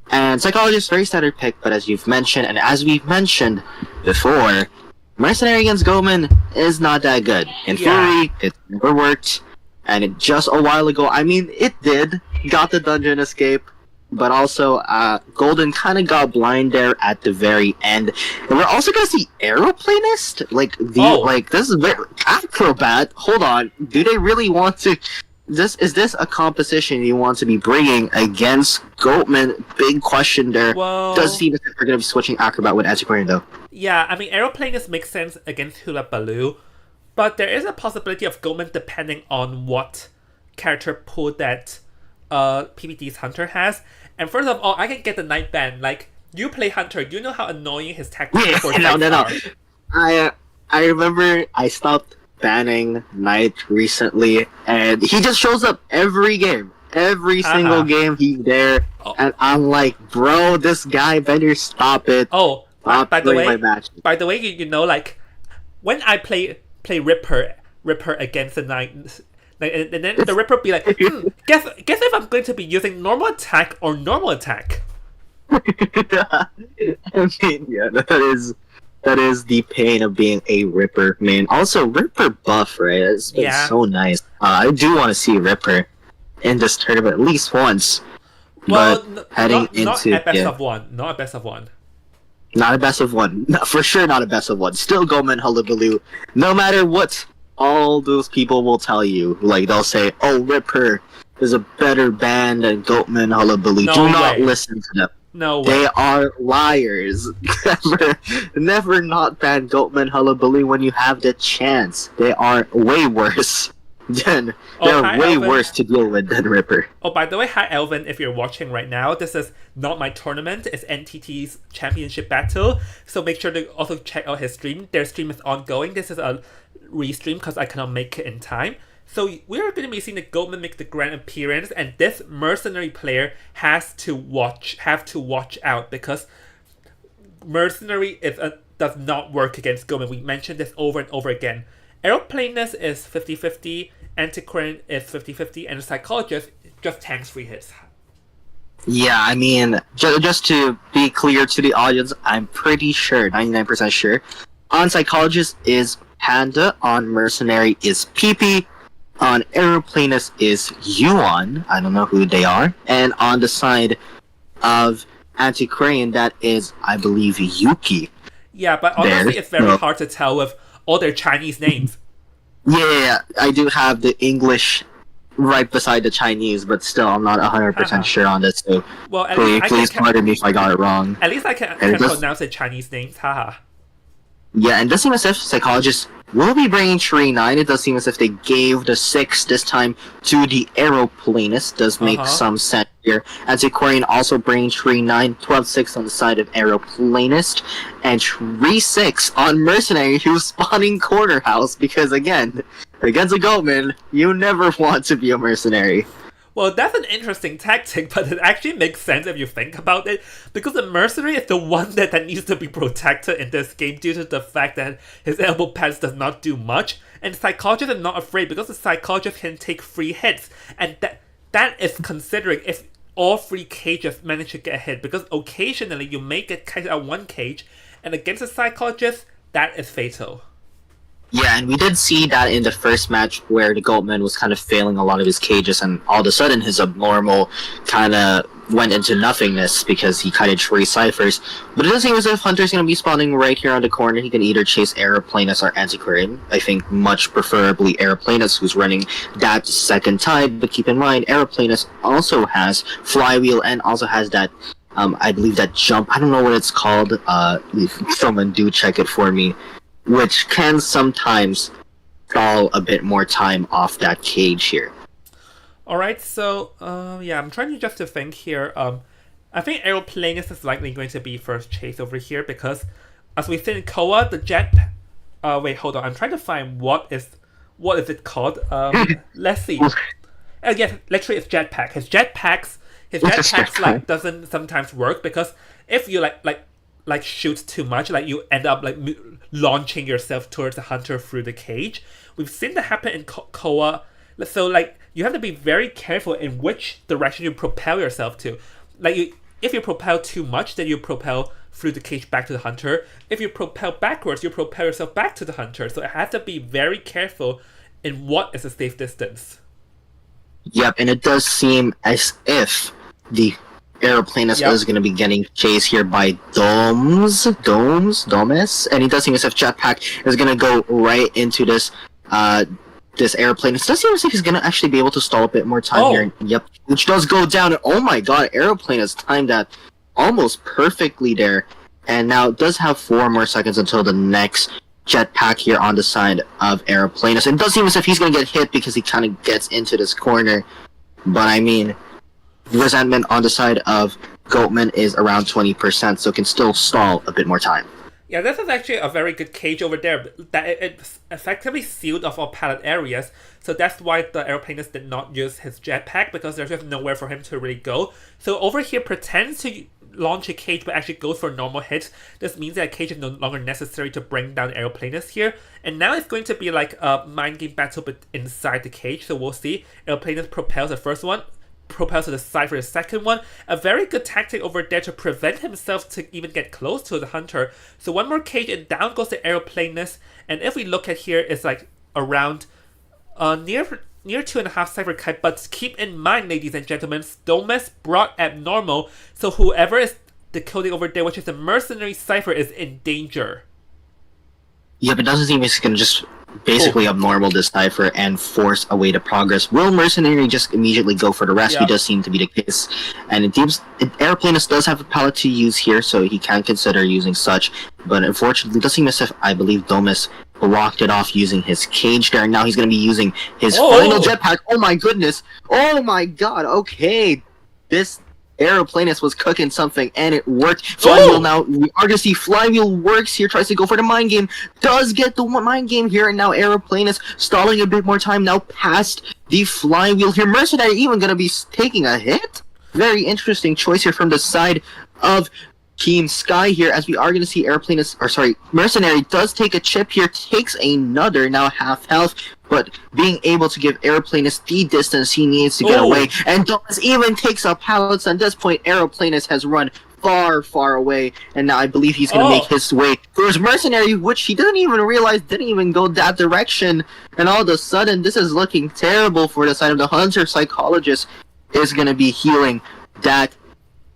And Psychologist, very standard pick, but as you've mentioned, and as we've mentioned before, Mercenary against Goatman is not that good. In theory, it never worked, and it just a while ago, I mean, it did, got the dungeon escape, but also Golden kind of got blind there at the very end. And we're also gonna see Aeroplanist, this is very Acrobat. Hold on, do they really want to? Is this a composition you want to be bringing against Goatman? Big question there. Well, does seem as if we're gonna be switching Acrobat with Antiquarian though. Yeah, I mean, Aeroplanist makes sense against Hula Baloo, but there is a possibility of Goatman depending on what character pool that PPD's Hunter has. And first of all, I can get the Knight ban. You play Hunter, you know how annoying his tactics for No. I remember I stopped banning Knight recently, and he just shows up every game. Every single game he's there, and I'm like, bro, this guy better stop it. By the during my way, match. you know, like when I play Ripper against the knight, like, and then the Ripper be like, guess if I'm going to be using normal attack or normal attack. I mean, yeah, that is the pain of being a Ripper, man. Also, Ripper buff, right? It's been Yeah. so nice. I do want to see Ripper in this tournament at least once. Well, But heading not into at best of one. Not at best of one. not a best of one, no, for sure not a best of one. Still Goldman Hullabaloo. No matter what, all those people will tell you. Like they'll say, "Oh, Ripper is a better band than Goatman Hullabaloo." No Do not way. listen to them. No way. They are liars. Never not ban Goatman Hullabaloo when you have the chance. They are way worse than they're hi, way Alvin. worse to deal with than Ripper. Oh, by the way, hi Elvin, if you're watching right now, this is not my tournament, it's NTT's championship battle, so make sure to also check out his stream. Their stream is ongoing. This is a restream because I cannot make it in time. So we're going to be seeing the Goldman make the grand appearance, and this mercenary player have to watch out because mercenary does not work against Goldman. We mentioned this over and over again. Aeroplaneness is 50-50, Antiquarian is 50-50, and Psychologist just tanks free hits. Yeah, I mean, just to be clear to the audience, I'm pretty sure, 99% sure, on Psychologist is Panda, on Mercenary is PP, on Aeroplanist is Yuan, I don't know who they are, and on the side of Antiquarian, that is, I believe, Yuki. Yeah, but honestly, it's very hard to tell with all their Chinese names. Yeah, I do have the English right beside the Chinese, but still, I'm not 100% sure on this, so well, please pardon me if I got it wrong. At least I can pronounce the Chinese names, haha. Yeah, and it does seem as if Psychologists will be bringing Tree 9. It does seem as if they gave the 6 this time to the Aeroplanist. Does make some sense here. Antiquarian also bringing Tree 9, 12-6 on the side of Aeroplanist, and Tree 6 on Mercenary, who's spawning Corner House, because again, against a Goatman, you never want to be a Mercenary. Well, that's an interesting tactic, but it actually makes sense if you think about it, because the Mercenary is the one that needs to be protected in this game due to the fact that his elbow pads does not do much, and Psychologist is not afraid because the Psychologist can take free hits, and that is considering if all 3 cages manage to get hit, because occasionally you may get kicked out 1 cage, and against a Psychologist, that is fatal. Yeah, and we did see that in the first match where the Goatman was kind of failing a lot of his cages, and all of a sudden his abnormal kind of went into nothingness because he kind of tree ciphers. But it does seem as if Hunter's going to be spawning right here on the corner. He can either chase Aeroplanus or Antiquarian. I think much preferably Aeroplanus, who's running that second tide. But keep in mind, Aeroplanus also has Flywheel and also has that, I believe that jump. I don't know what it's called. If someone do check it for me. Which can sometimes stall a bit more time off that cage here. Alright, so, yeah, I'm trying to think here. I think Aeroplanus is likely going to be first chase over here because, as we see in Koa, the jet... wait, hold on. I'm trying to find what is it called. Let's see. Yes, literally it's jetpack. His jetpacks like doesn't sometimes work because if you like shoot too much, like you end up like launching yourself towards the hunter through the cage. We've seen that happen in Koa. So like you have to be very careful in which direction you propel yourself to. Like if you propel too much, then you propel through the cage back to the hunter. If you propel backwards, you propel yourself back to the hunter. So it has to be very careful in what is a safe distance. Yep, and it does seem as if the Aeroplanus is going to be getting chased here by Domes, and it does seem as if Jetpack is going to go right into this this Aeroplanus. It does seem as if he's going to actually be able to stall a bit more time here. Yep, which does go down, and oh my god, Aeroplanus timed that almost perfectly there, and now it does have 4 more seconds until the next Jetpack here on the side of Aeroplanus. And it does seem as if he's going to get hit because he kind of gets into this corner, but I mean... Resentment on the side of Goatman is around 20%, so can still stall a bit more time. Yeah, this is actually a very good cage over there. That it's effectively sealed off all pallet areas, so that's why the Aeroplanus did not use his jetpack, because there's just nowhere for him to really go. So over here pretends to launch a cage but actually goes for normal hits. This means that a cage is no longer necessary to bring down Aeroplanus here. And now it's going to be like a mind game battle but inside the cage, so we'll see. Aeroplanus propels the first one, propels to the side for the second one. A very good tactic over there to prevent himself to even get close to the hunter. So one more cage and down goes the Aeroplanus. And if we look at here, it's like around near 2.5 Cypher Kite, but keep in mind, ladies and gentlemen, Stomas brought abnormal, so whoever is decoding over there, which is the mercenary Cypher, is in danger. Yeah, but doesn't seem he's gonna just basically abnormal this cipher and force a way to progress. Will Mercenary just immediately go for the rescue? Yeah. Does seem to be the case. And it seems Aeroplanus does have a pallet to use here, so he can consider using such. But unfortunately, it does seem as if, I believe, Domus blocked it off using his cage there. Now he's going to be using his final jetpack. Oh my goodness! Oh my god! Okay, this Aeroplanus was cooking something, and it worked. Flywheel now, we are going to see Flywheel works here, tries to go for the mind game, does get the mind game here, and now Aeroplanus stalling a bit more time, now past the Flywheel here. Mercenary even going to be taking a hit? Very interesting choice here from the side of Team Sky here, as we are going to see Mercenary does take a chip here, takes another, now half health, but being able to give Aeroplanus the distance he needs to get away, and Domus even takes up pallets. At this point, Aeroplanus has run far, far away, and now I believe he's going to make his way towards Mercenary, which he didn't even realize didn't even go that direction, and all of a sudden, this is looking terrible for the side of the Hunter. Psychologist is going to be healing that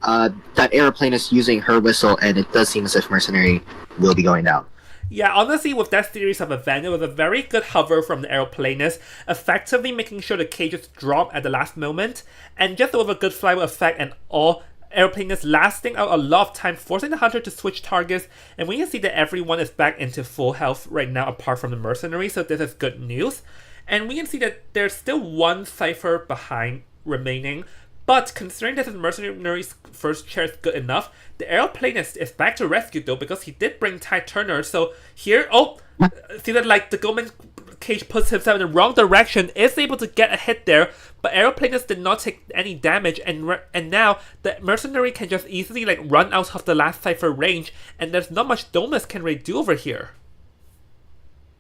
Aeroplanus using her whistle, and it does seem as if Mercenary will be going down. Yeah, honestly, with that series of events, it was a very good hover from the Aeroplanus, effectively making sure the cages drop at the last moment, and just with a good flywheel effect and all, Aeroplanus lasting out a lot of time, forcing the hunter to switch targets, and we can see that everyone is back into full health right now apart from the mercenary, so this is good news. And we can see that there's still one cipher behind remaining, but considering that the mercenary's first chair is good enough, the Aeroplanus is back to rescue though, because he did bring Tide Turner. So here, see that like the Goldman cage puts himself in the wrong direction, is able to get a hit there, but Aeroplanus did not take any damage, and now the mercenary can just easily like run out of the last cipher range, and there's not much Domus can really do over here.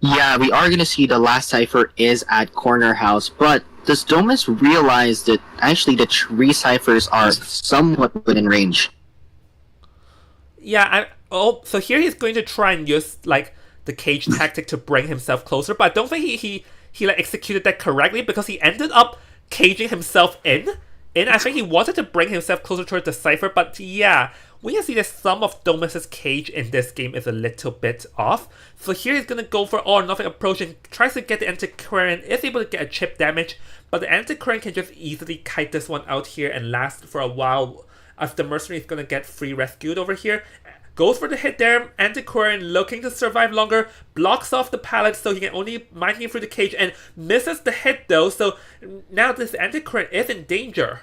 Yeah, we are going to see the last cipher is at Corner House, but does Domus realize that actually the 3 ciphers are somewhat within range? Yeah, so here he's going to try and use like the cage tactic to bring himself closer, but I don't think he like executed that correctly, because he ended up caging himself in. I think he wanted to bring himself closer towards the cipher, but yeah, we can see that some of Domus's cage in this game is a little bit off. So here he's going to go for all or nothing approach and tries to get the Antiquarian, is able to get a chip damage, but the Antiquarian can just easily kite this one out here and last for a while, as the mercenary is going to get free rescued over here. Goes for the hit there, Antiquarian looking to survive longer, blocks off the pallet so he can only mind game through the cage and misses the hit though, so now this Antiquarian is in danger.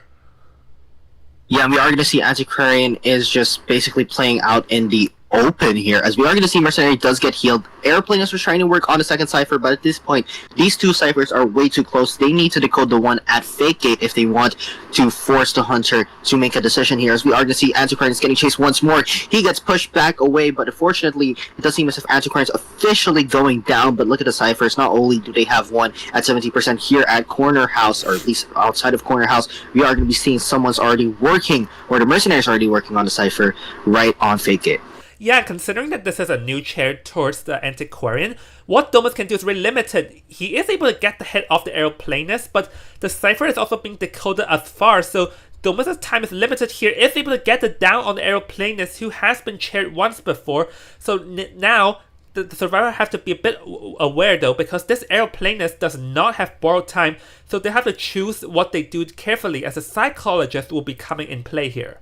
Yeah, we are going to see Antiquarian is just basically playing out in the open here, as we are going to see Mercenary does get healed. Aeroplanus was trying to work on the second cipher, but at this point, these 2 ciphers are way too close. They need to decode the one at Fake Gate if they want to force the Hunter to make a decision here, as we are going to see Antiquarian is getting chased once more. He gets pushed back away, but unfortunately, it does seem as if Antiquarian is officially going down, but look at the ciphers. Not only do they have one at 70% here at Corner House, or at least outside of Corner House, we are going to be seeing someone's already working, or the Mercenary is already working on the cipher right on Fake Gate. Yeah, considering that this is a new chair towards the Antiquarian, what Domus can do is really limited. He is able to get the hit off the Aeroplanus, but the cipher is also being decoded as far, so Domus' time is limited here, is able to get it down on the Aeroplanus, who has been chaired once before, so now the survivor has to be a bit aware though, because this Aeroplanus does not have borrowed time, so they have to choose what they do carefully, as a psychologist will be coming in play here.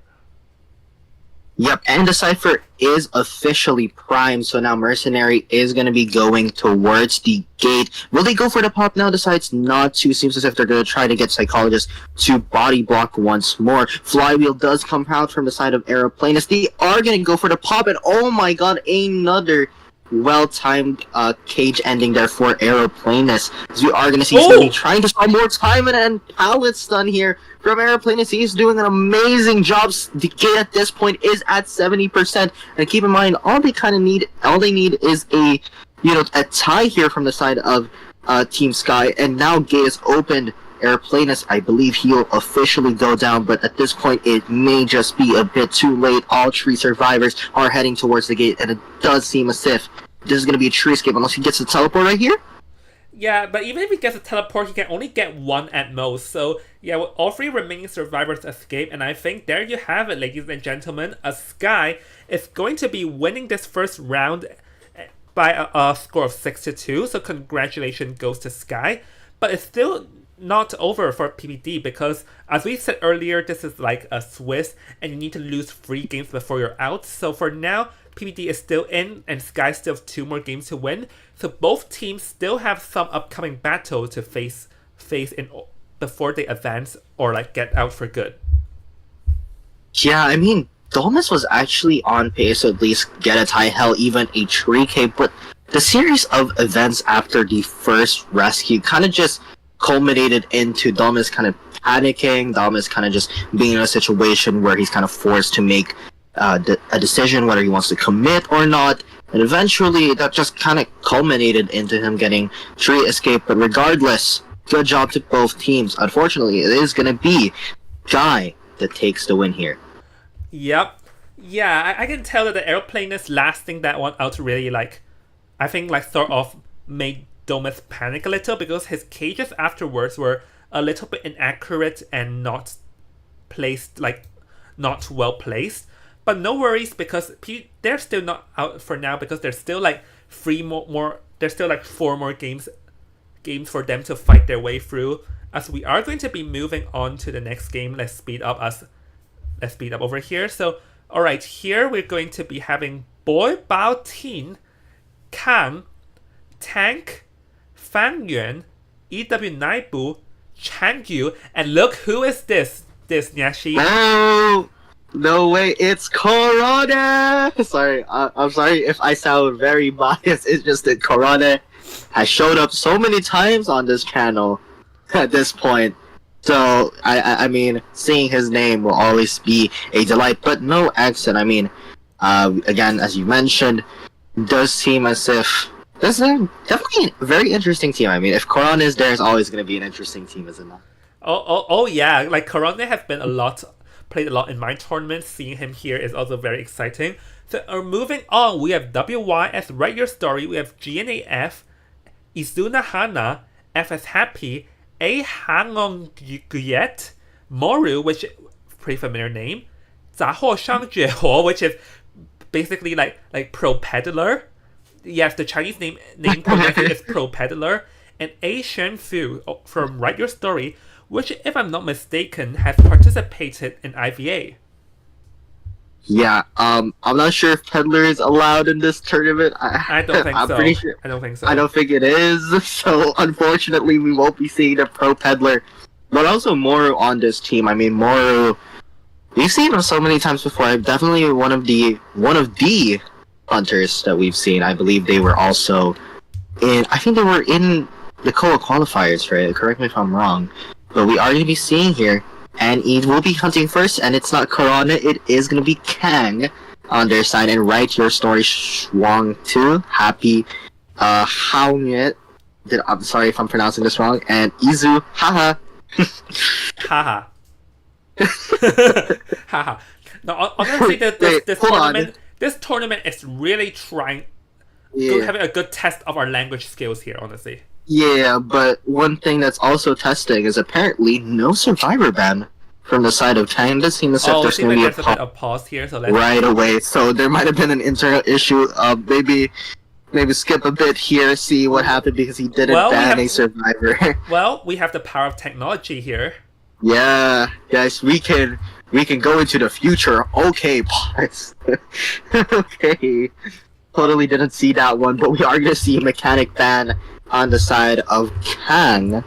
Yep, and the cipher is officially primed, so now Mercenary is going to be going towards the gate. Will they go for the pop now? Decides not to. Seems as if they're going to try to get Psychologist to body block once more. Flywheel does come out from the side of Aeroplanus. They are going to go for the pop, and oh my god, another well-timed cage ending there for Aeroplanus. As we are going to see he's going to be trying to spend more time and pallet stun here from Aeroplanus. He's doing an amazing job. The gate at this point is at 70%. And keep in mind, all they need is a tie here from the side of Team Sky. And now gate is opened. Aeroplanus, I believe he'll officially go down, but at this point it may just be a bit too late. All tree survivors are heading towards the gate, and it does seem as if this is going to be a tree escape unless he gets a teleport right here. Yeah, but even if he gets a teleport, he can only get one at most. So yeah, all 3 remaining survivors escape, and I think there you have it, ladies and gentlemen. A Sky is going to be winning this first round by a score of 6-2. So congratulations goes to Sky, but it's still not over for PPD because, as we said earlier, this is like a Swiss and you need to lose 3 games before you're out. So for now, PPD is still in and Sky still have 2 more games to win. So both teams still have some upcoming battle to face in before they advance or like get out for good. Yeah, I mean, Domus was actually on pace to at least get a tie, hell, even a tree cape, but the series of events after the first rescue kind of just culminated into Domus kind of panicking, Domus kind of just being in a situation where he's kind of forced to make a decision whether he wants to commit or not, and eventually that just kind of culminated into him getting tree escape. But regardless, good job to both teams. Unfortunately, it is going to be Guy that takes the win here. Yep. Yeah, I can tell that the Aeroplanus lasting that one out really I think sort of made Domus panic a little because his cages afterwards were a little bit inaccurate and not placed, not well placed. But no worries because they're still not out for now because there's still 4 more games for them to fight their way through. As we are going to be moving on to the next game, let's speed up over here. So alright, here we're going to be having Boy Bao Tin, Kang, Tank, Fan Yuan, EW Naibu, Changyu, and look who is this Nyashi. Oh, no way, it's Corona! Sorry, I'm sorry if I sound very biased, it's just that Corona has showed up so many times on this channel at this point. So, I mean, seeing his name will always be a delight, but no accent. I mean, again, as you mentioned, does seem as if this is definitely a very interesting team. I mean, if Corona is there, it's always going to be an interesting team, isn't it? Oh yeah, Corona has been played a lot in my tournament. Seeing him here is also very exciting. So moving on, we have WY as Write Your Story, we have GNAF, Izuna Hana, FS Happy, A Hangon Guyet, Moru, which is a pretty familiar name, Zaho Shangjueho, which is basically like Pro Peddler. Yes, the Chinese name pronunciation is Pro Peddler, and A Shenfu from Write Your Story, which, if I'm not mistaken, has participated in IVA. Yeah, I'm not sure if Peddler is allowed in this tournament. I don't think I'm so. pretty sure. I don't think so. I don't think it is. So unfortunately, we won't be seeing a Pro Peddler, but also Moru on this team. I mean, Moru, we've seen him so many times before. Definitely one of the hunters that we've seen. I believe they were also in. I think they were in the COA qualifiers, right? Correct me if I'm wrong. But we are going to be seeing here, and he will be hunting first, and it's not Corona, it is going to be Kang on their side, and Write Your Story Shuang 2, Happy, Hao Nyet, I'm sorry if I'm pronouncing this wrong, and Izu, haha. Haha. Haha. No, honestly, this tournament is really trying, having a good test of our language skills here, honestly. Yeah, but one thing that's also testing is apparently no survivor ban from the side of Kang. It does seem as if there's going to be a bit of pause here, so right away. So there might have been an internal issue. Maybe skip a bit here, see what happened because he didn't ban a survivor. Well, we have the power of technology here. Yeah, guys, we can go into the future. Okay, pause. Okay, totally didn't see that one, but we are going to see a mechanic ban on the side of Kang.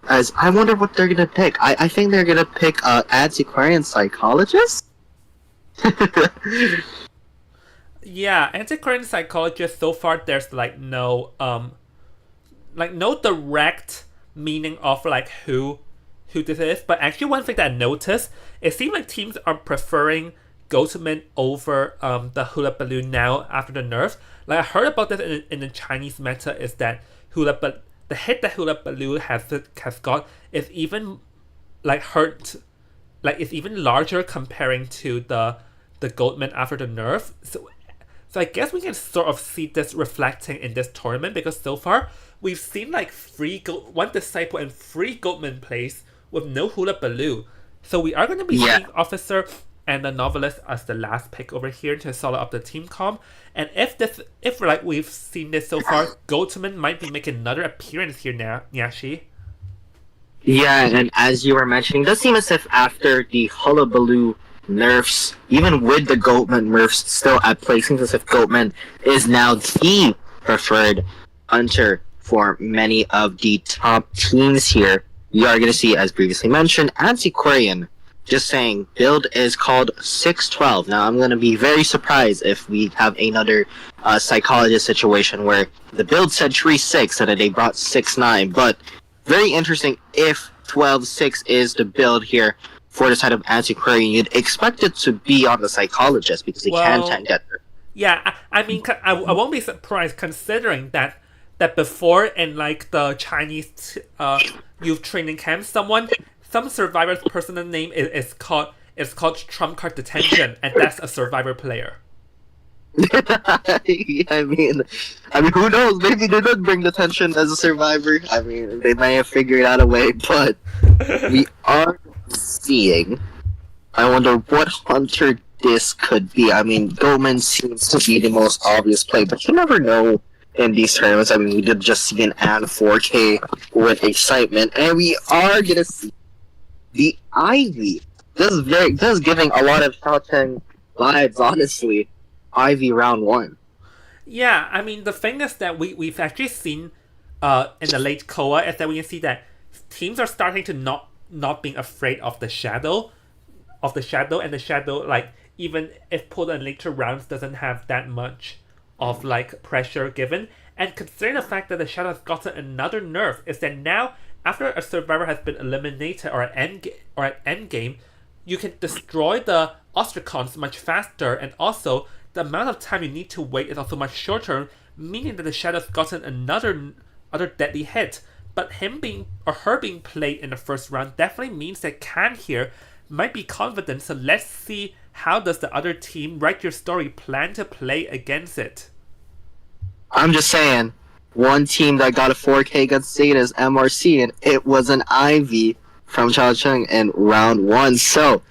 As I wonder what they're gonna pick. I think they're gonna pick Yeah, antiquarian psychologist. So far, there's no direct meaning of like who this is. But actually, one thing that I noticed, it seems like teams are preferring Goatman over the Hula Balloon now after the nerf. Like I heard about this in the Chinese meta is that the hit that Hula Balloon has got is even like hurt, like it's even larger comparing to the Goatman after the nerf. So I guess we can sort of see this reflecting in this tournament because so far we've seen like one disciple and 3 Goatman plays with no Hula Baloo. So we are going to be seeing Officer and the Novelist as the last pick over here to solo up the team comp. And if like we've seen this so far, Goatman might be making another appearance here now, Nyashi. Yeah, and as you were mentioning, it does seem as if after the Hullabaloo nerfs, even with the Goatman nerfs still at play, seems as if Goatman is now the preferred hunter for many of the top teams here. You are going to see, as previously mentioned, Antiquarian just saying build is called 612. Now, I'm going to be very surprised if we have another psychologist situation where the build said tree 6 and then they brought 6-9, but very interesting if 12-6 is the build here for the side of Antiquarian. You'd expect it to be on the psychologist because he can get there. Yeah, I mean, I won't be surprised considering that before in like the Chinese youth training camp, some survivor's personal name is called Trump Card Detention, and that's a survivor player. I mean, who knows? Maybe they did bring detention as a survivor. I mean, they may have figured out a way, but we are seeing. I wonder what hunter this could be. I mean, Goatman seems to be the most obvious play, but you never know in these tournaments. I mean, we did just see an An 4K with excitement, and we are gonna see the Ivy. This is giving a lot of Shaocheng vibes, honestly. Ivy round 1. Yeah, I mean the thing is that we've actually seen in the late Koa is that we can see that teams are starting to not being afraid of the shadow, and the shadow, like even if pulled in later rounds, doesn't have that much of like pressure given. And considering the fact that the shadow has gotten another nerf, is that now after a survivor has been eliminated or at end game, you can destroy the Ostracons much faster, and also the amount of time you need to wait is also much shorter, meaning that the Shadow's gotten other deadly hit. But him being or her being played in the first round definitely means that Kang here might be confident. So let's see how does the other team, Write Your Story, plan to play against it. I'm just saying, one team that got a 4K against Zeta is MRC, and it was an Ivy from Shaocheng in round 1. So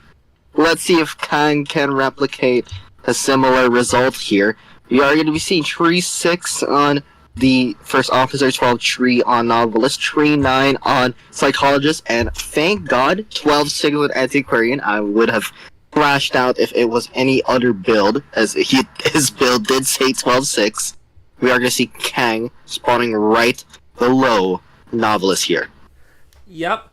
let's see if Kang can replicate a similar result here. We are going to be seeing tree 6 on the first officer, 12 tree on novelist, tree 9 on psychologist, and thank God 12 signal antiquarian. I would have flashed out if it was any other build, as his build did say 12-6. We are going to see Kang spawning right below novelist here. Yep.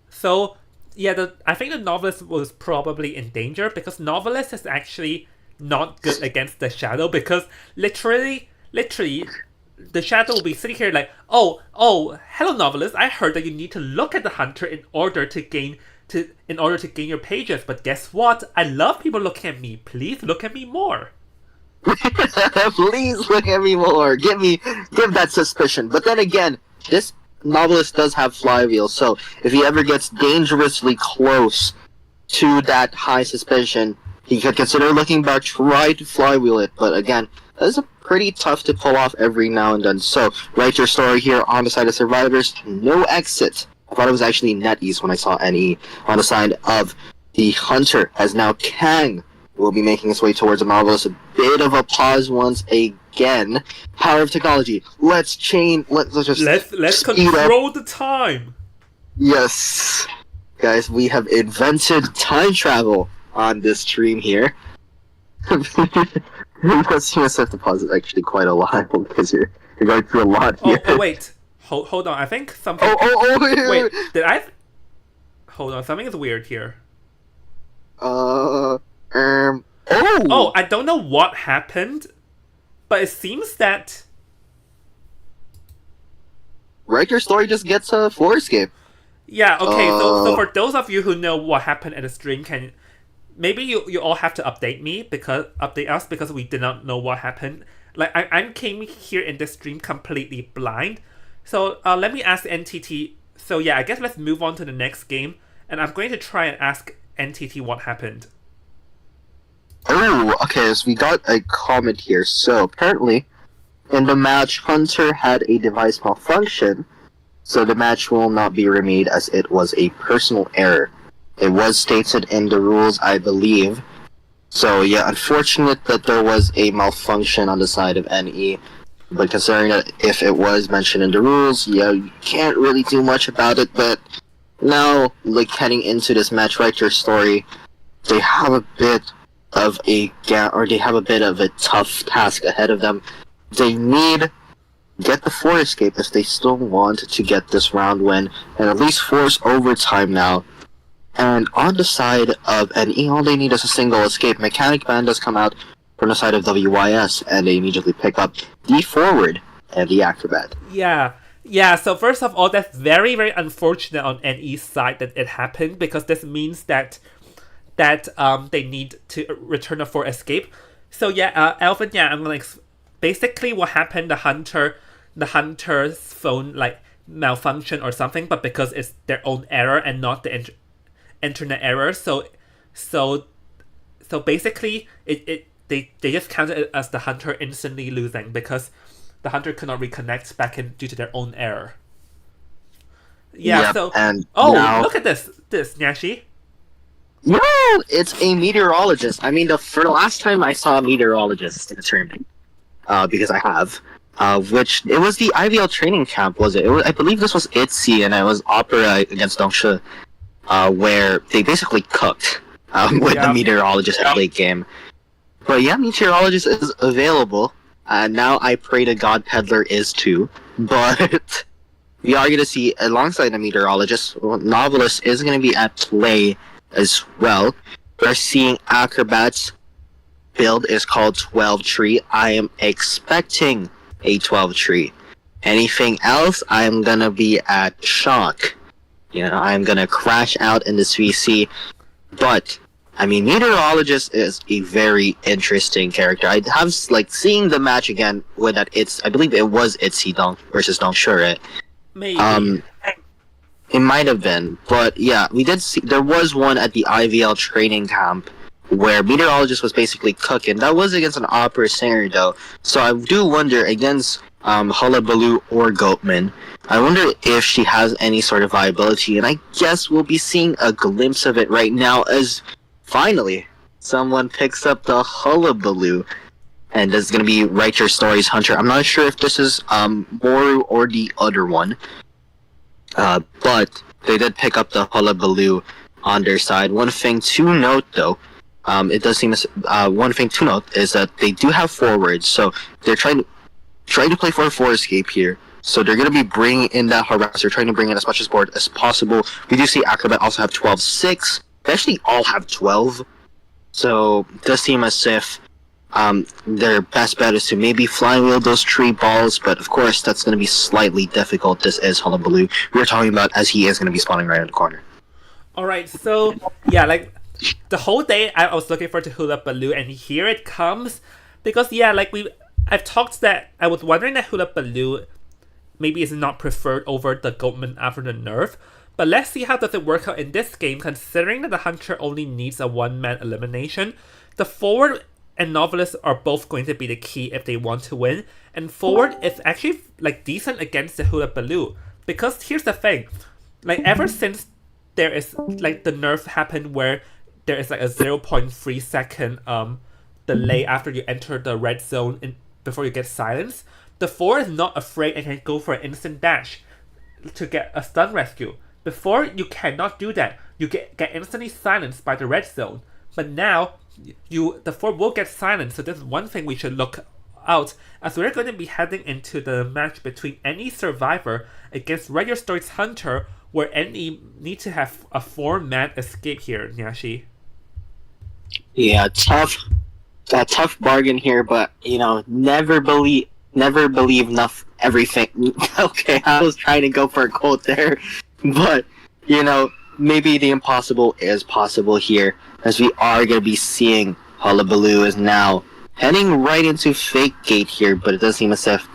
So yeah, I think the novelist was probably in danger because novelist is actually not good against the shadow, because literally the shadow will be sitting here like, oh, hello novelist, I heard that you need to look at the hunter in order to gain your pages, but guess what? I love people looking at me. Please look at me more. Please look at me more. Give that suspicion. But then again, this novelist does have flywheel, so if he ever gets dangerously close to that high suspicion, he could consider looking back, try to flywheel it, but again, that is pretty tough to pull off every now and then. So, Write Your Story here on the side of survivors, no exit. I thought it was actually NetEase when I saw NE on the side of the hunter, as now Kang will be making his way towards the novelist. A bit of a pause once again. Power of technology. Let's just let's control the time. Yes, guys, we have invented time travel on this stream here. Because USF deposit actually quite a lot because you're going through a lot here. Oh wait, hold on. I think something. Wait, did I? Hold on, something is weird here. Oh, I don't know what happened, but it seems that Write Your Story just gets a floor escape. yeah. Okay, so for those of you who know what happened at the stream, can maybe you all have to update us because we did not know what happened. Like I came here in this stream completely blind. So let me ask NTT. So yeah, I guess let's move on to the next game, and I'm going to try and ask NTT what happened. Oh, okay, so we got a comment here. So apparently, in the match, Hunter had a device malfunction, so the match will not be remade as it was a personal error. It was stated in the rules, I believe. So yeah, unfortunate that there was a malfunction on the side of NE. But considering that if it was mentioned in the rules, yeah, you can't really do much about it. But now, like heading into this match, Write Your Story, they have a bit of a they have a bit of a tough task ahead of them. They need get the floor escape if they still want to get this round win and at least force overtime now. And on the side of NE, all they need is a single escape. Mechanic Band does come out from the side of WYS, and they immediately pick up the forward and the acrobat. Yeah. So first of all, that's very very unfortunate on NE's side that it happened because this means that they need to return a for escape. So yeah, Alvin. Yeah, I'm gonna basically what happened. The hunter's phone like malfunction or something, but because it's their own error and not the internet error, so basically they just counted it as the hunter instantly losing because the hunter could not reconnect back in due to their own error. Yeah. Yep, So and now, look at this Nyashi. No, it's a meteorologist. I mean, for the last time I saw a meteorologist in a tournament, because I have, which it was the IVL training camp, was it? I believe this was ITZY, and it was Opera against Dongsha, where they basically cooked with the meteorologist at late game. But yeah, meteorologist is available. Now I pray to God Peddler is too. But we are going to see, alongside the meteorologist, Novelist is going to be at play as well. We're seeing Acrobat's build is called 12 Tree. I am expecting a 12 Tree. Anything else, I'm going to be at shock. You know, I'm going to crash out in this VC. But I mean, Meteorologist is a very interesting character. I have, like, seeing the match again with that, I believe it was ITZY versus Dongshure. Maybe. It might have been, but yeah, we did see, there was one at the IVL training camp where Meteorologist was basically cooking. That was against an opera singer though, so I do wonder, against Hullabaloo or Goatman, I wonder if she has any sort of viability, and I guess we'll be seeing a glimpse of it right now as finally someone picks up the Hullabaloo, and this is going to be Write Your Story's Hunter. I'm not sure if this is Moru or the other one, but they did pick up the Hullabaloo on their side. One thing to note though, it does seem one thing to note is that they do have forwards, so they're trying to play for a 4 escape here. So they're going to be bringing in that harasser, trying to bring in as much as board as possible. We do see Acrobat also have 12-6. They actually all have 12. So it does seem as if their best bet is to maybe fly wheel those tree balls, but of course that's going to be slightly difficult. This is Hullabaloo we're talking about, as he is going to be spawning right in the corner. Alright, so yeah, like the whole day I was looking forward to Hullabaloo, and here it comes. Because yeah, like I've talked that I was wondering that Hullabaloo maybe is not preferred over the Goatman after the nerf. But let's see how does it work out in this game, considering that the Hunter only needs a one-man elimination. The forward and Novelist are both going to be the key if they want to win. And forward is actually like decent against the Hullabaloo. Because here's the thing, like ever since there is like the nerf happened where there is like a 0.3 second delay after you enter the red zone before you get silenced, the forward is not afraid and can go for an instant dash to get a stun rescue. Before, you cannot do that. You get instantly silenced by the red zone. But now, the forward will get silenced. So this is one thing we should look out, as we're going to be heading into the match between any survivor against Write Your Story's Hunter, where any need to have a 4-man escape here, Nyashi. Yeah, tough a tough bargain here, but never believe enough everything. Okay, I was trying to go for a quote there, but maybe the impossible is possible here, as we are gonna be seeing Hullabaloo is now heading right into Fake Gate here, but it does seem as if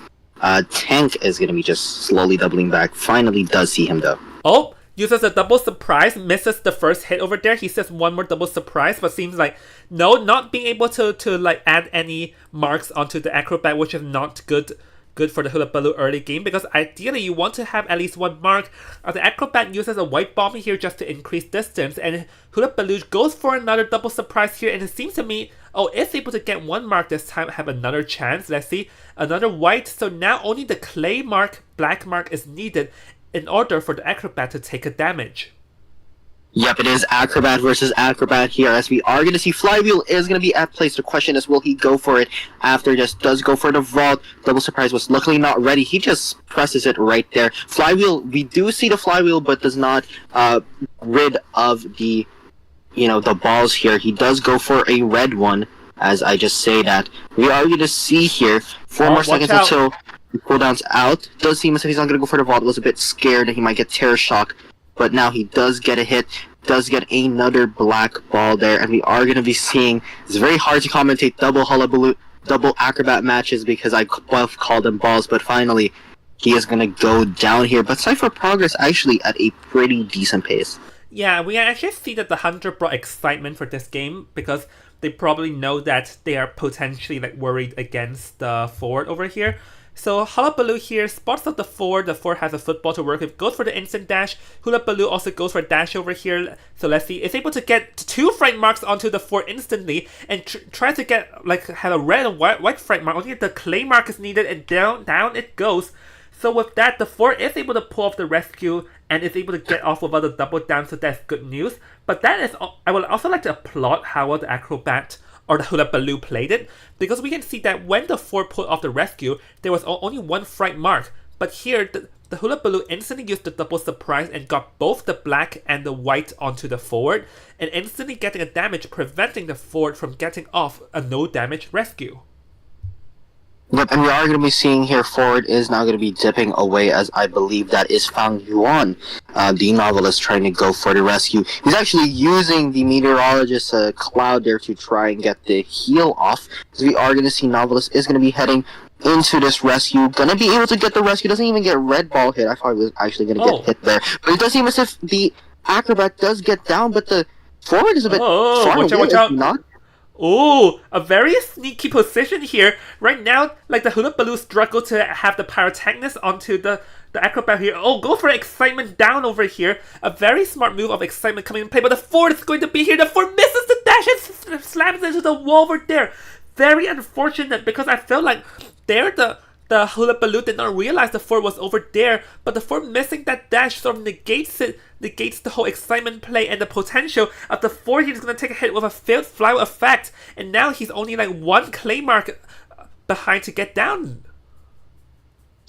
Tank is gonna be just slowly doubling back. Finally, does see him though. Oh, uses a double surprise, misses the first hit over there. He says one more double surprise, but seems like no, not being able to like add any marks onto the acrobat, which is not good for the Hullabaloo early game, because ideally you want to have at least one mark. The acrobat uses a white bomb here just to increase distance, and Hullabaloo goes for another double surprise here, and it seems to me, is able to get one mark this time, have another chance. Let's see, another white, so now only the clay mark, black mark is needed in order for the acrobat to take a damage. Yep, it is Acrobat versus Acrobat here, as we are going to see Flywheel is going to be at place. The question is, will he go for it after just does go for the vault? Double surprise was luckily not ready. He just presses it right there. Flywheel, we do see the Flywheel, but does not rid of the balls here. He does go for a red one, as I just say that. We are going to see here 4 more seconds until the cooldown's out. Does seem as if he's not going to go for the vault. Was a bit scared that he might get Terror Shock. But now he does get a hit, does get another black ball there, and we are going to be seeing, it's very hard to commentate double Hullabaloo, double Acrobat matches because I both call them balls, but finally he is going to go down here. But Cypher progress actually at a pretty decent pace. Yeah, we actually see that the Hunter brought excitement for this game because they probably know that they are potentially like worried against the forward over here. So Hullabaloo here spots out the forward has a football to work with, goes for the instant dash. Hullabaloo also goes for a dash over here. So let's see, is able to get 2 fright marks onto the forward instantly and try to get have a red and white fright mark. Only the clay mark is needed, and down it goes. So with that, the forward is able to pull off the rescue and is able to get off without a double down, so that's good news. But that is, I would also like to applaud how well the Acrobat or the Hullabaloo played it, because we can see that when the forward pulled off the rescue, there was only 1 fright mark. But here, the Hullabaloo instantly used the double surprise and got both the black and the white onto the forward, and instantly getting a damage, preventing the forward from getting off a no damage rescue. Yep, and we are going to be seeing here forward is now going to be dipping away, as I believe that is Fang Yuan, the novelist, trying to go for the rescue. He's actually using the meteorologist cloud there to try and get the heal off. So we are going to see novelist is going to be heading into this rescue. Going to be able to get the rescue. Doesn't even get red ball hit. I thought he was actually going to get hit there. But it does seem as if the Acrobat does get down, but the forward is a bit far away. Watch out. Not. Oh, a very sneaky position here. Right now, like the Hullabaloo struggle to have the pyrotechnist onto the Acrobat here. Oh, go for excitement down over here. A very smart move of excitement coming in play, but the forward is going to be here. The forward misses the dash and slams into the wall over there. Very unfortunate, because I felt like there the Hullabaloo did not realize the forward was over there, but the forward missing that dash sort of negates the whole excitement play and the potential of the forward. He's going to take a hit with a failed fly effect, and now he's only like 1 clay mark behind to get down.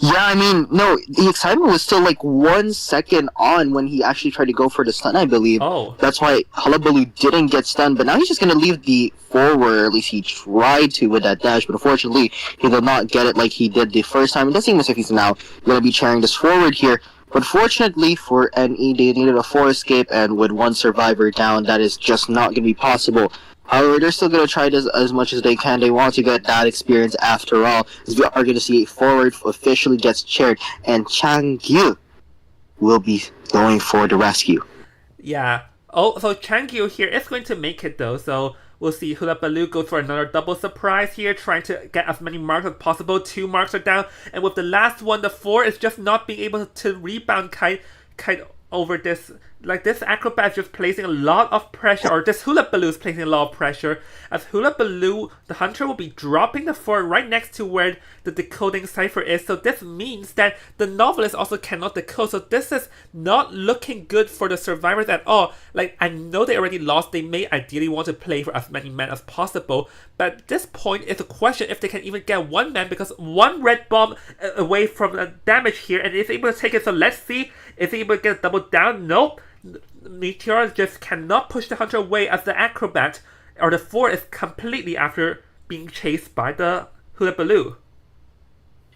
Yeah, I mean, no, the excitement was still like 1 second on when he actually tried to go for the stun, I believe. Oh. That's why Hullabaloo didn't get stunned, but now he's just going to leave the forward, at least he tried to with that dash, but unfortunately, he did not get it like he did the first time. It does seem as if he's now going to be carrying this forward here, but fortunately for NE, they needed a 4 escape, and with 1 survivor down, that is just not going to be possible. However, they're still going to try this as much as they can. They want to get that experience after all, as we are going to see a forward officially gets chaired, and Chang Yu will be going for the rescue. Yeah. Oh, so Chang Yu here is going to make it though, so we'll see. Hullabaloo goes for another double surprise here, trying to get as many marks as possible. 2 marks are down, and with the last one, the 4 is just not being able to rebound kite over this. Like, this Acrobat is just placing a lot of pressure, or this Hullabaloo is placing a lot of pressure, as Hullabaloo, the Hunter, will be dropping the forward right next to where the decoding cipher is. So this means that the novelist also cannot decode. So this is not looking good for the survivors at all. Like, I know they already lost. They may ideally want to play for as many men as possible, but at this point, it's a question if they can even get 1 man, because 1 red bomb away from the damage here, and is able to take it. So let's see, is he able to get a double down? Nope. Meteor just cannot push the Hunter away, as the Acrobat, or the 4, is completely after being chased by the Hula Baloo.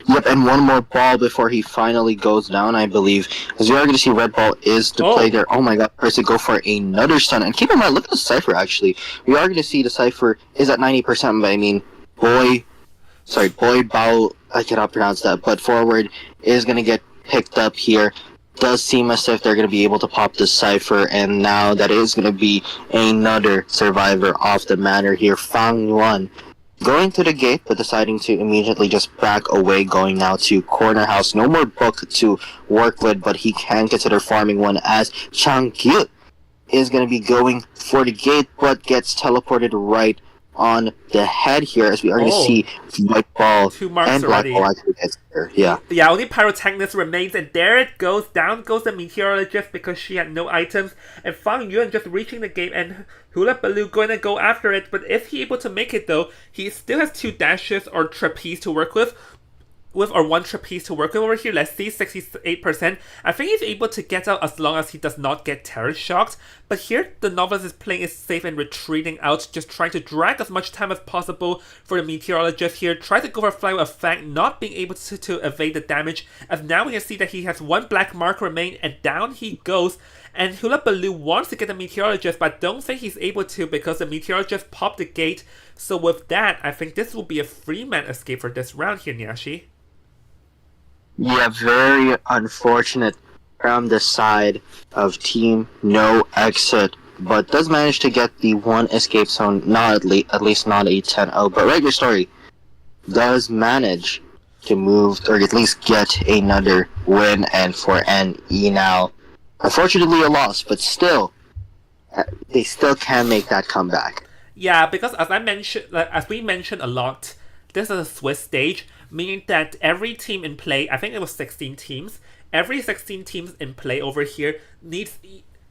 Yep, and one more ball before he finally goes down, I believe. As we are going to see red ball is to play there. Oh my god, first to go for another stun. And keep in mind, look at the Cypher actually. We are going to see the Cypher is at 90%, but I mean, Boy Bao, I cannot pronounce that, but forward is going to get picked up here. Does seem as if they're going to be able to pop the Cypher, and now that is going to be another survivor off the manor here. Fang Yuan going to the gate, but deciding to immediately just back away, going now to corner house. No more book to work with, but he can consider farming one as Chang Kyu is going to be going for the gate, but gets teleported right on the head here, as we are going to see white ball and black ball actually gets there. Yeah, only Pyrotechnist remains, and there it goes. Down goes the Meteorologist because she had no items, and Fang Yuan just reaching the gate, and Hula Baloo going to go after it, but is he able to make it though? He still has 2 dashes or trapeze to work with or 1 trapeze to work with over here. Let's see, 68%. I think he's able to get out as long as he does not get terror shocked. But here, the novice is playing it safe and retreating out, just trying to drag as much time as possible for the Meteorologist here. Try to go for a fly with a fang, not being able to evade the damage. As now we can see that he has 1 black mark remain, and down he goes. And Hula Baloo wants to get the Meteorologist, but I don't think he's able to because the Meteorologist popped the gate. So with that, I think this will be a free-man escape for this round here, Nyashi. Yeah, very unfortunate from the side of Team No Exit, but does manage to get the 1 escape zone, not at least not a 10-0, but Your Story does manage to move, or at least get another win, and for NE now, unfortunately a loss, but still, they still can make that comeback. Yeah, because as we mentioned a lot, this is a Swiss stage, meaning that every team in play, I think it was 16 teams, every 16 teams in play over here needs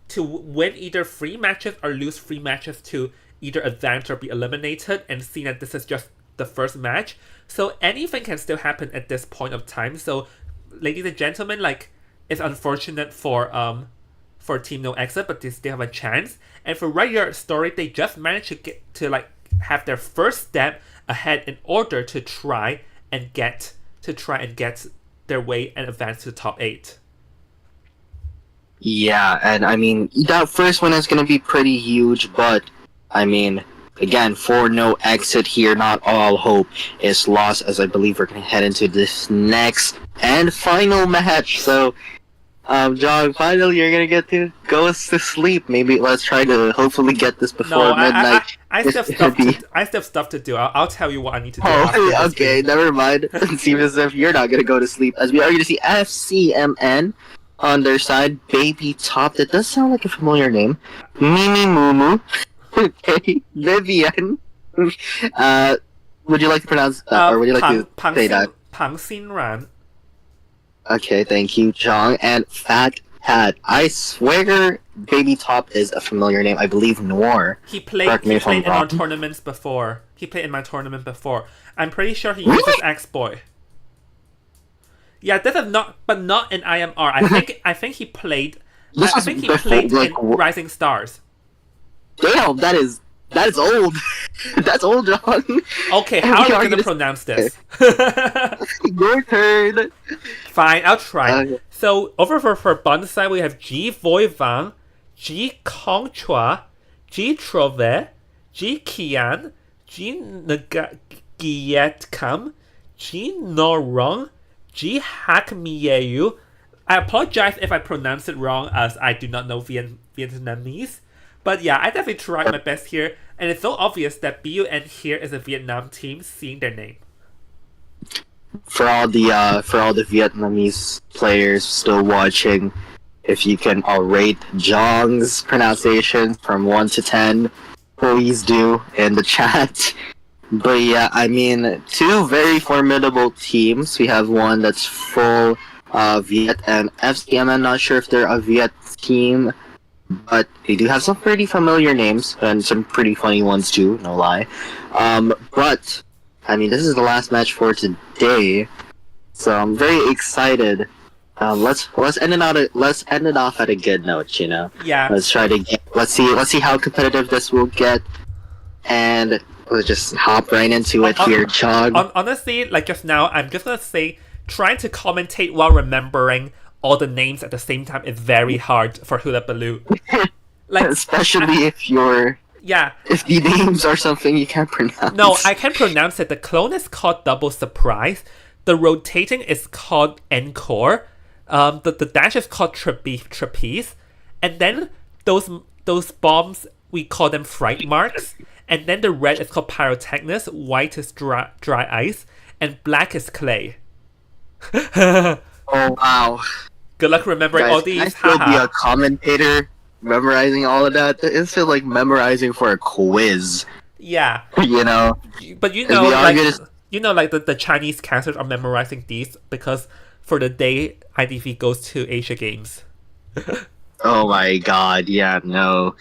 to win either 3 matches or lose 3 matches to either advance or be eliminated, and seeing that this is just the first match, so anything can still happen at this point of time. So, ladies and gentlemen, like, it's unfortunate for Team No Exit, but they still have a chance. And for Your Story, they just managed to get to have their first step ahead in order to try and get their way and advance to the top 8. Yeah, and I mean, that first one is going to be pretty huge, but I mean, again, for No Exit here, not all hope is lost, as I believe we're going to head into this next and final match. So, John, finally you're gonna get to go to sleep. Maybe let's try to hopefully get this before midnight. I still have stuff to do. I'll tell you what I need to do. Oh, okay, never mind. It seems as if you're not gonna go to sleep, as we are gonna see FCMN on their side. Baby Top, that does sound like a familiar name. Mimi Mumu. Okay, Vivian. Would you like to pronounce that, or would you like to say that? Pang Xin Ran. Okay, thank you, John. And Fat Hat. I swear Baby Top is a familiar name. I believe Noir. He played in our tournaments before. He played in my tournament before. I'm pretty sure he uses X-Boy. Yeah, this is not in IMR. I think he played. I think he played in Rising Stars. Damn, that is old. That's old, John. Okay, how are we gonna pronounce this? Your turn. Fine, I'll try. So over for Bond side, we have Ji Voi Vang, Ji Kong Chua, Ji Trove, Ji Kian, Ji Giet Kam, Ji Norong, Ji Hak Mieu. I apologize if I pronounce it wrong, as I do not know Vietnamese. But yeah, I definitely tried my best here, and it's so obvious that BUN here is a Vietnam team, seeing their name. For all the Vietnamese players still watching, if you can rate Jong's pronunciation from 1 to 10, please do in the chat. But yeah, I mean, 2 very formidable teams. We have one that's full Viet, and FCM, I'm not sure if they're a Viet team, but they do have some pretty familiar names and some pretty funny ones too, no lie. But I mean, this is the last match for today, so I'm very excited. Let's end it off at a good note, you know. Yeah. Let's see how competitive this will get, and Let's just hop right into it here, Chog. Honestly, like just now, I'm just gonna say trying to commentate while remembering all the names at the same time is very hard for Hula Baloo. Like, especially if the names are something you can't pronounce. No, I can pronounce it. The clone is called Double Surprise. The rotating is called Encore. The dash is called Trapeze. And then those bombs, we call them Fright Marks. And then the red is called Pyrotechnics. White is dry ice. And black is clay. Oh, wow. Good luck remembering all these. I still be a commentator memorizing all of that. It feels like memorizing for a quiz. Yeah. You know? But you know, like the Chinese cancers are memorizing these because for the day IDV goes to Asia Games. Oh my god, yeah, no.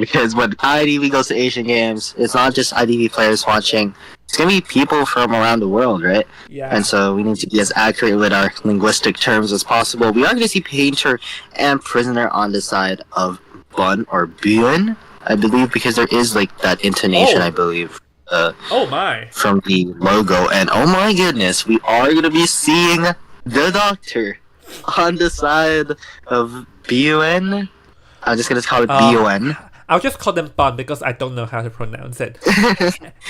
Because when IDV goes to Asian Games, it's not just IDV players watching. It's gonna be people from around the world, right? Yeah. And so we need to be as accurate with our linguistic terms as possible. We are gonna see Painter and Prisoner on the side of Bun or Bun, I believe, because there is like that intonation, I believe. Oh my. From the logo. And oh my goodness, we are gonna be seeing the Doctor on the side of Bun. I'm just gonna call it Bun. I'll just call them Bun because I don't know how to pronounce it.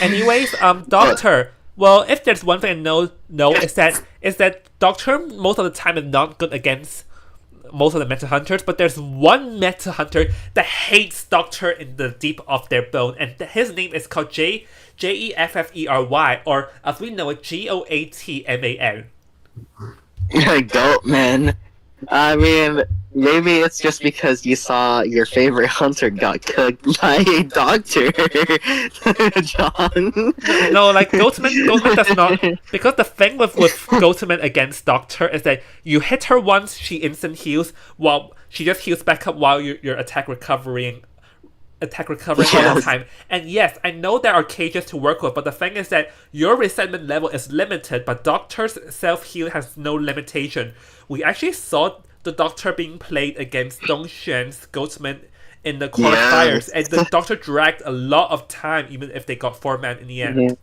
Anyways, Doctor. Well, if there's one thing I know is that Doctor most of the time is not good against most of the Meta Hunters, but there's one Meta Hunter that hates Doctor in the deep of their bone, and his name is called Jeffery, or as we know it, Goatman. Goatman. I mean, maybe it's just because you saw your favorite hunter got cooked by a doctor, John. No, like Goatman does not, because the thing with Goatman against Doctor is that you hit her once, she instant heals, while she just heals back up while your attack recovering all the time. And yes, I know there are cages to work with, but the thing is that your resentment level is limited, but Doctor's self-heal has no limitation. We actually saw the Doctor being played against Dongxuan's Goatman in the qualifiers, and the Doctor dragged a lot of time, even if they got 4-man in the end.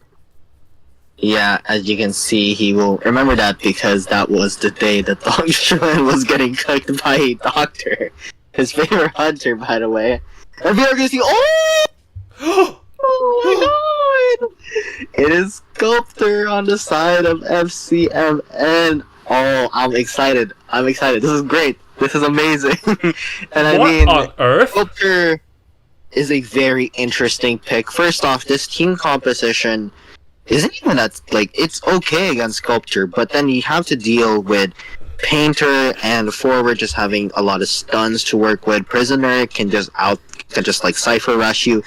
Yeah, as you can see, he will remember that because that was the day that Dongxuan was getting cooked by a Doctor. His favorite hunter, by the way. And we are gonna see. Oh my god! It is Sculptor on the side of FCMN. Oh, I'm excited. This is great. This is amazing. And what on earth? Sculptor is a very interesting pick. First off, this team composition isn't even that, like, it's okay against Sculptor, but then you have to deal with Painter and Forward just having a lot of stuns to work with. Prisoner can just like Cypher rush you.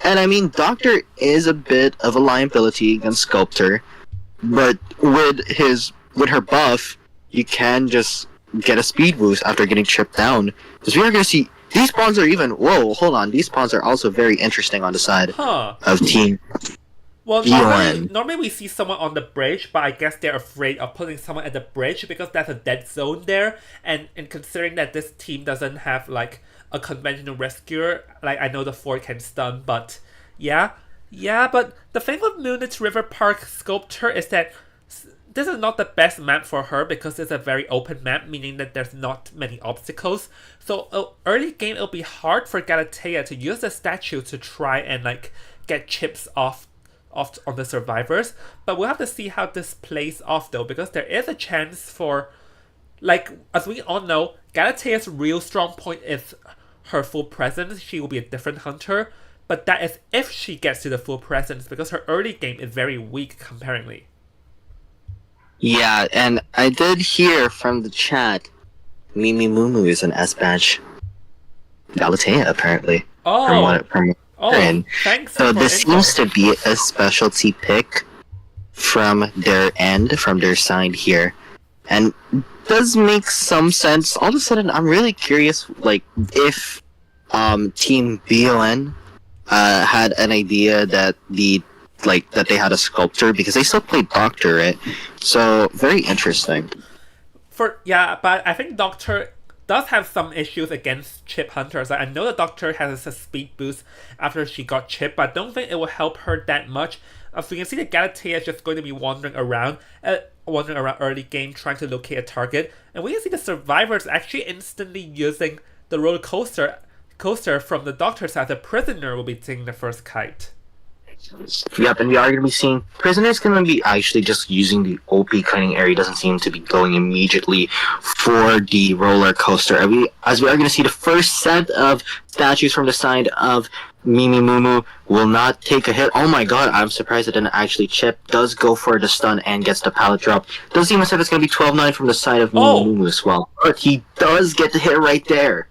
And I mean, Doctor is a bit of a liability against Sculptor, but with her buff, you can just get a speed boost after getting chipped down. Because we are going to see, these spawns are even, whoa, hold on, these spawns are also very interesting on the side of Team. Well, normally we see someone on the bridge, but I guess they're afraid of putting someone at the bridge because that's a dead zone there. And considering that this team doesn't have like a conventional rescuer, like I know the Ford can stun, but yeah. But the thing with Moonlit River Park Sculptor is that this is not the best map for her because it's a very open map, meaning that there's not many obstacles. So early game, it'll be hard for Galatea to use the statue to try and like get chips off on the survivors, but we'll have to see how this plays off though, because there is a chance for, like, as we all know, Galatea's real strong point is her full presence. She will be a different hunter, but that is if she gets to the full presence, because her early game is very weak comparingly. Yeah, and I did hear from the chat, Mimi Mumu is an S badge Galatea apparently. Thanks. So this seems to be a specialty pick from their end, from their side here, and does make some sense. All of a sudden, I'm really curious, like if Team BON had an idea that that they had a Sculptor, because they still played Doctor, right? So very interesting. But I think Doctor does have some issues against chip hunters. I know the Doctor has a speed boost after she got chipped, but I don't think it will help her that much. So you can see the Galatea is just going to be wandering around early game trying to locate a target. And we can see the survivors actually instantly using the roller coaster from the Doctor's side. The prisoner will be taking the first kite. Yep, and we are going to be seeing prisoners going to be actually just using the OP kiting area. Doesn't seem to be going immediately for the roller coaster. As we are going to see the first set of statues from the side of Mimi Mumu will not take a hit. Oh my god, I'm surprised it didn't actually chip. Does go for the stun and gets the pallet drop. Doesn't seem as if it's going to be 12-9 from the side of Mimi Mumu as well. But he does get the hit right there.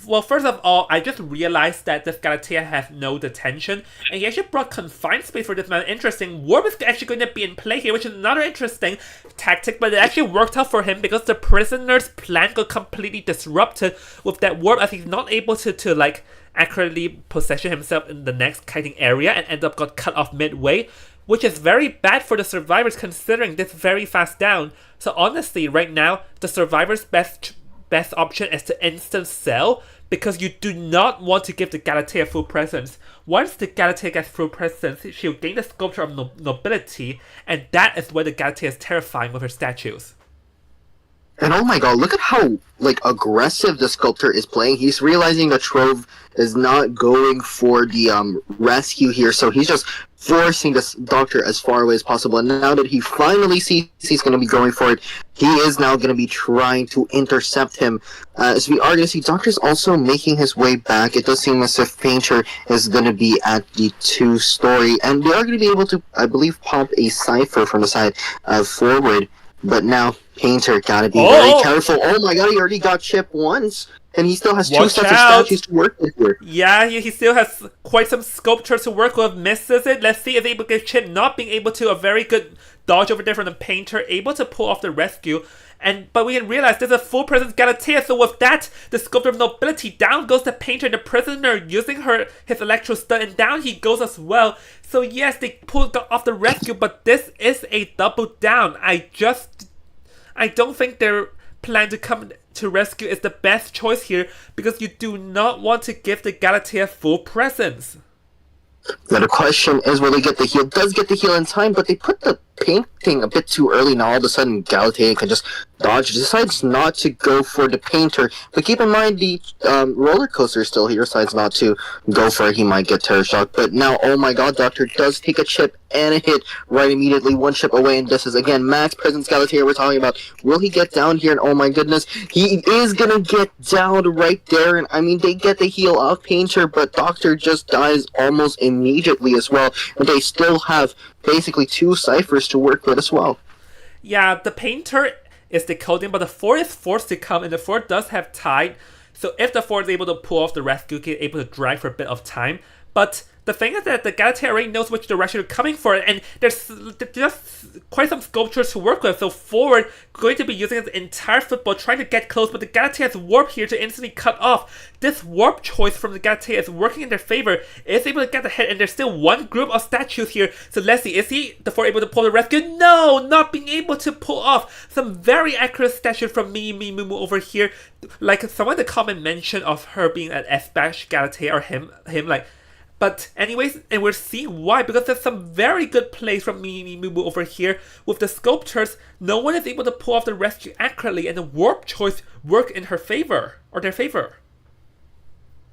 Well, first of all, I just realized that this Galatea has no detention, and he actually brought confined space for this man. Interesting. Warp is actually going to be in play here, which is another interesting tactic, but it actually worked out for him because the prisoner's plan got completely disrupted with that warp, as he's not able to like, accurately position himself in the next kiting area and end up got cut off midway, which is very bad for the survivors considering this very fast down. So honestly, right now, the survivors' best option is to instant sell, because you do not want to give the Galatea full presence. Once the Galatea gets full presence, she'll gain the sculpture of nobility, and that is where the Galatea is terrifying with her statues. And oh my god, look at how aggressive the sculptor is playing. He's realizing that Trove is not going for the rescue here, so he's just forcing this Doctor as far away as possible. And now that he finally sees he's going to be going for it, he is now going to be trying to intercept him. As we are going to see, Doctor's also making his way back. It does seem as if Painter is going to be at the 2-story, and they are going to be able to, I believe, pop a cipher from the side forward. But now Painter gotta be very careful. Oh my god, he already got chipped once, and he still has two sets of statues to work with here. Yeah, he still has quite some sculpture to work with. Misses it. Let's see if able to get chipped. Not being able to. A very good dodge over there from the Painter. Able to pull off the rescue. But we can realize there's a full presence Galatea, so with that, the Sculptor of Nobility, down goes the Painter, the prisoner, using his Electro Stun, and down he goes as well. So yes, they pulled off the rescue, but this is a double down. I don't think their plan to come to rescue is the best choice here, because you do not want to give the Galatea full presence. Now the question is, will they get the heal? Does get the heal in time, but they put the painting a bit too early. Now all of a sudden Galatea can just dodge. Decides not to go for the Painter, but keep in mind the roller coaster is still here. Decides not to go for it. He might get terror shock. But now, oh my god, Doctor does take a chip and a hit right immediately. One chip away, and this is again max presence Galatea we're talking about. Will he get down here? And oh my goodness, he is gonna get down right there. And I mean, they get the heal off Painter, but Doctor just dies almost immediately as well. And they still have basically 2 ciphers to work with as well. Yeah, the Painter is decoding, but the 4 is forced to come, and the 4 does have tide. So if the 4 is able to pull off the rescue, he's able to drag for a bit of time. But the thing is that the Galatea already knows which direction you're coming for, and there's just quite some sculptures to work with. So forward, going to be using his entire football, trying to get close, but the Galatea has warp here to instantly cut off. This warp choice from the Galatea is working in their favor. Is able to get the hit, and there's still one group of statues here. So let's see, is he the 4 able to pull the rescue? No, not being able to pull off. Some very accurate statues from Mimi Mumu over here. Like someone in the comment mention of her being an S-bash Galatea, or him like. But anyways, and we're seeing why, because there's some very good plays from Mimi Mumu over here. With the sculptures, no one is able to pull off the rescue accurately, and the warp choice work in her favor, or their favor.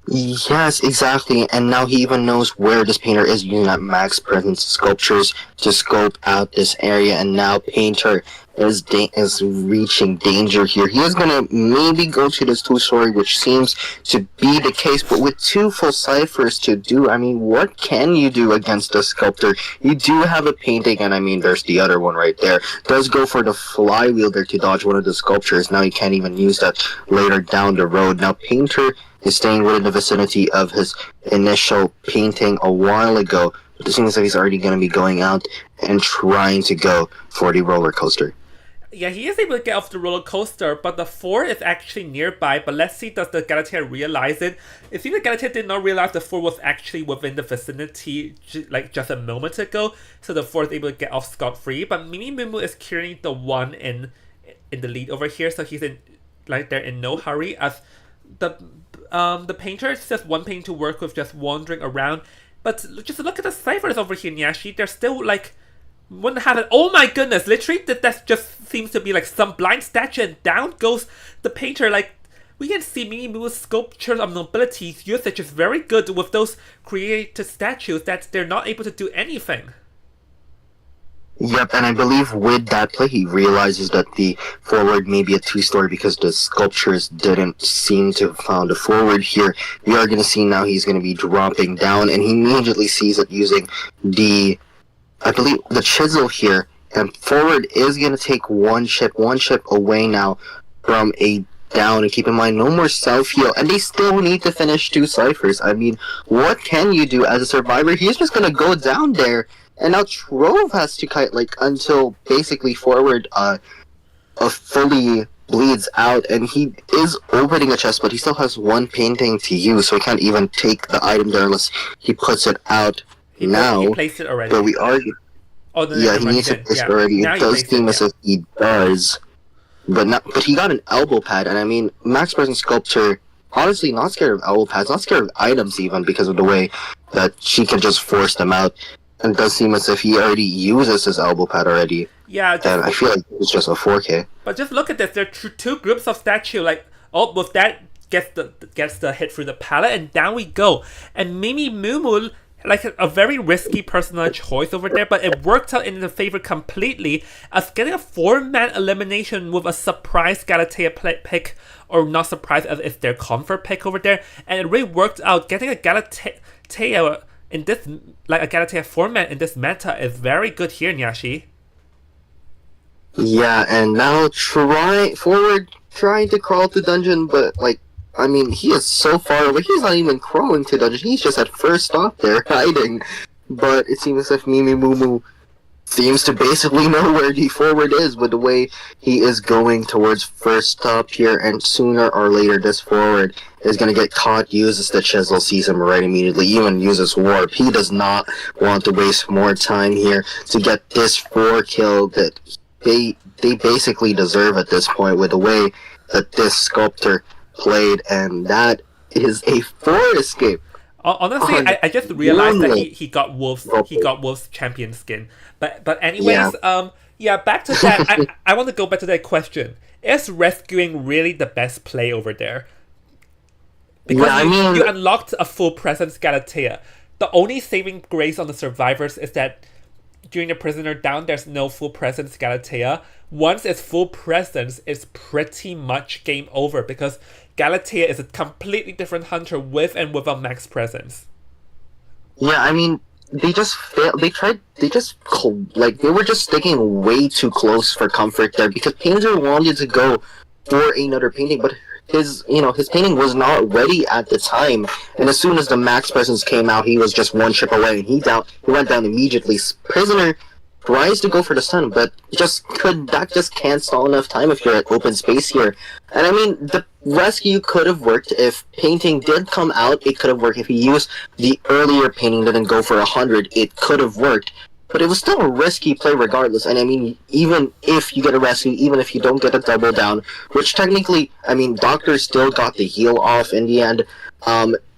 Yes, exactly, and now he even knows where this Painter is, using that max presence sculptures to scope out this area, and now Painter is reaching danger here. He is gonna maybe go to this 2-story, which seems to be the case, but with 2 full ciphers to do, I mean, what can you do against the Sculptor? You do have a painting, and I mean, there's the other one right there. Does go for the flywheel there to dodge one of the sculptures. Now he can't even use that later down the road. Now Painter is staying within the vicinity of his initial painting a while ago, but it seems like he's already going to be going out and trying to go for the roller coaster. Yeah, he is able to get off the roller coaster, but the 4 is actually nearby. But let's see, does the Galatea realize it? It seems the Galatea did not realize the 4 was actually within the vicinity just a moment ago, so the 4 is able to get off scot-free. But Mimi Mumu is currently the one in the lead over here, so he's in they're in no hurry, as the painter is just one painting to work with, just wandering around. But just look at the ciphers over here, Nyashi. They're still like wouldn't have it. Oh my goodness! Literally, that just seems to be like some blind statue, and down goes the painter. Like we can see Mimimu's sculptures of nobility's usage is very good with those created statues that they're not able to do anything. Yep, and I believe with that play, he realizes that the forward may be a two-story because the sculptures didn't seem to have found a forward here. We are going to see now he's going to be dropping down, and he immediately sees it using I believe, the chisel here. And forward is going to take one ship away now from a down. And keep in mind, no more self-heal, and they still need to finish 2 ciphers. I mean, what can you do as a survivor? He's just going to go down there. And now Trove has to kite until basically forward fully bleeds out, and he is opening a chest, but he still has 1 painting to use, so he can't even take the item there unless he puts it out now. He placed it already. But we are. Oh, no, yeah, he needs to place it already. It does seem as if he does, but he got an elbow pad, and I mean, Max Present Sculptor. Honestly, not scared of elbow pads, not scared of items even because of the way that she can just force them out. And it does seem as if he already uses his elbow pad already. Yeah, and I feel like it's just a 4K. But just look at this. There are 2 groups of statue. With that gets the hit through the pallet, and down we go. And Mimi Mumu, a very risky personal choice over there, but it worked out in the favor completely, as getting a 4-man elimination with a surprise Galatea pick, or not surprise as it's their comfort pick over there, and it really worked out. Getting a Galatea in this, a Galatea 4-man in this meta is very good here, Nyashi. Yeah, and now forward trying to crawl to dungeon, but I mean, he is so far away. He's not even crawling to dungeon. He's just at first stop there, hiding. But it seems as if Mimi Mumu seems to basically know where the forward is with the way he is going towards first stop here, and sooner or later this forward is going to get caught, uses the chisel, sees him right immediately, even uses warp. He does not want to waste more time here to get this 4 kill that they basically deserve at this point with the way that this sculptor played, and that is a 4 escape. Honestly, I just realized that he got Wolf's champion skin. But anyways, back to that. I want to go back to that question. Is rescuing really the best play over there? Because you unlocked a full presence Galatea. The only saving grace on the survivors is that during the prisoner down, there's no full presence Galatea. Once it's full presence, it's pretty much game over, because Galatea is a completely different hunter with and without max presence. Yeah, I mean, they just failed. They were just sticking way too close for comfort there, because Painter wanted to go for another painting, but his painting was not ready at the time, and as soon as the max presence came out, he was just 1 ship away, and he went down immediately. Prisoner tries to go for the stun, but just can't stall enough time if you're at open space here. And I mean, the rescue could have worked if painting did come out. It could have worked if he used the earlier painting, didn't go for 100. It could have worked, but it was still a risky play regardless. And I mean, even if you get a rescue, even if you don't get a double down, which technically, I mean, Doctor still got the heal off in the end.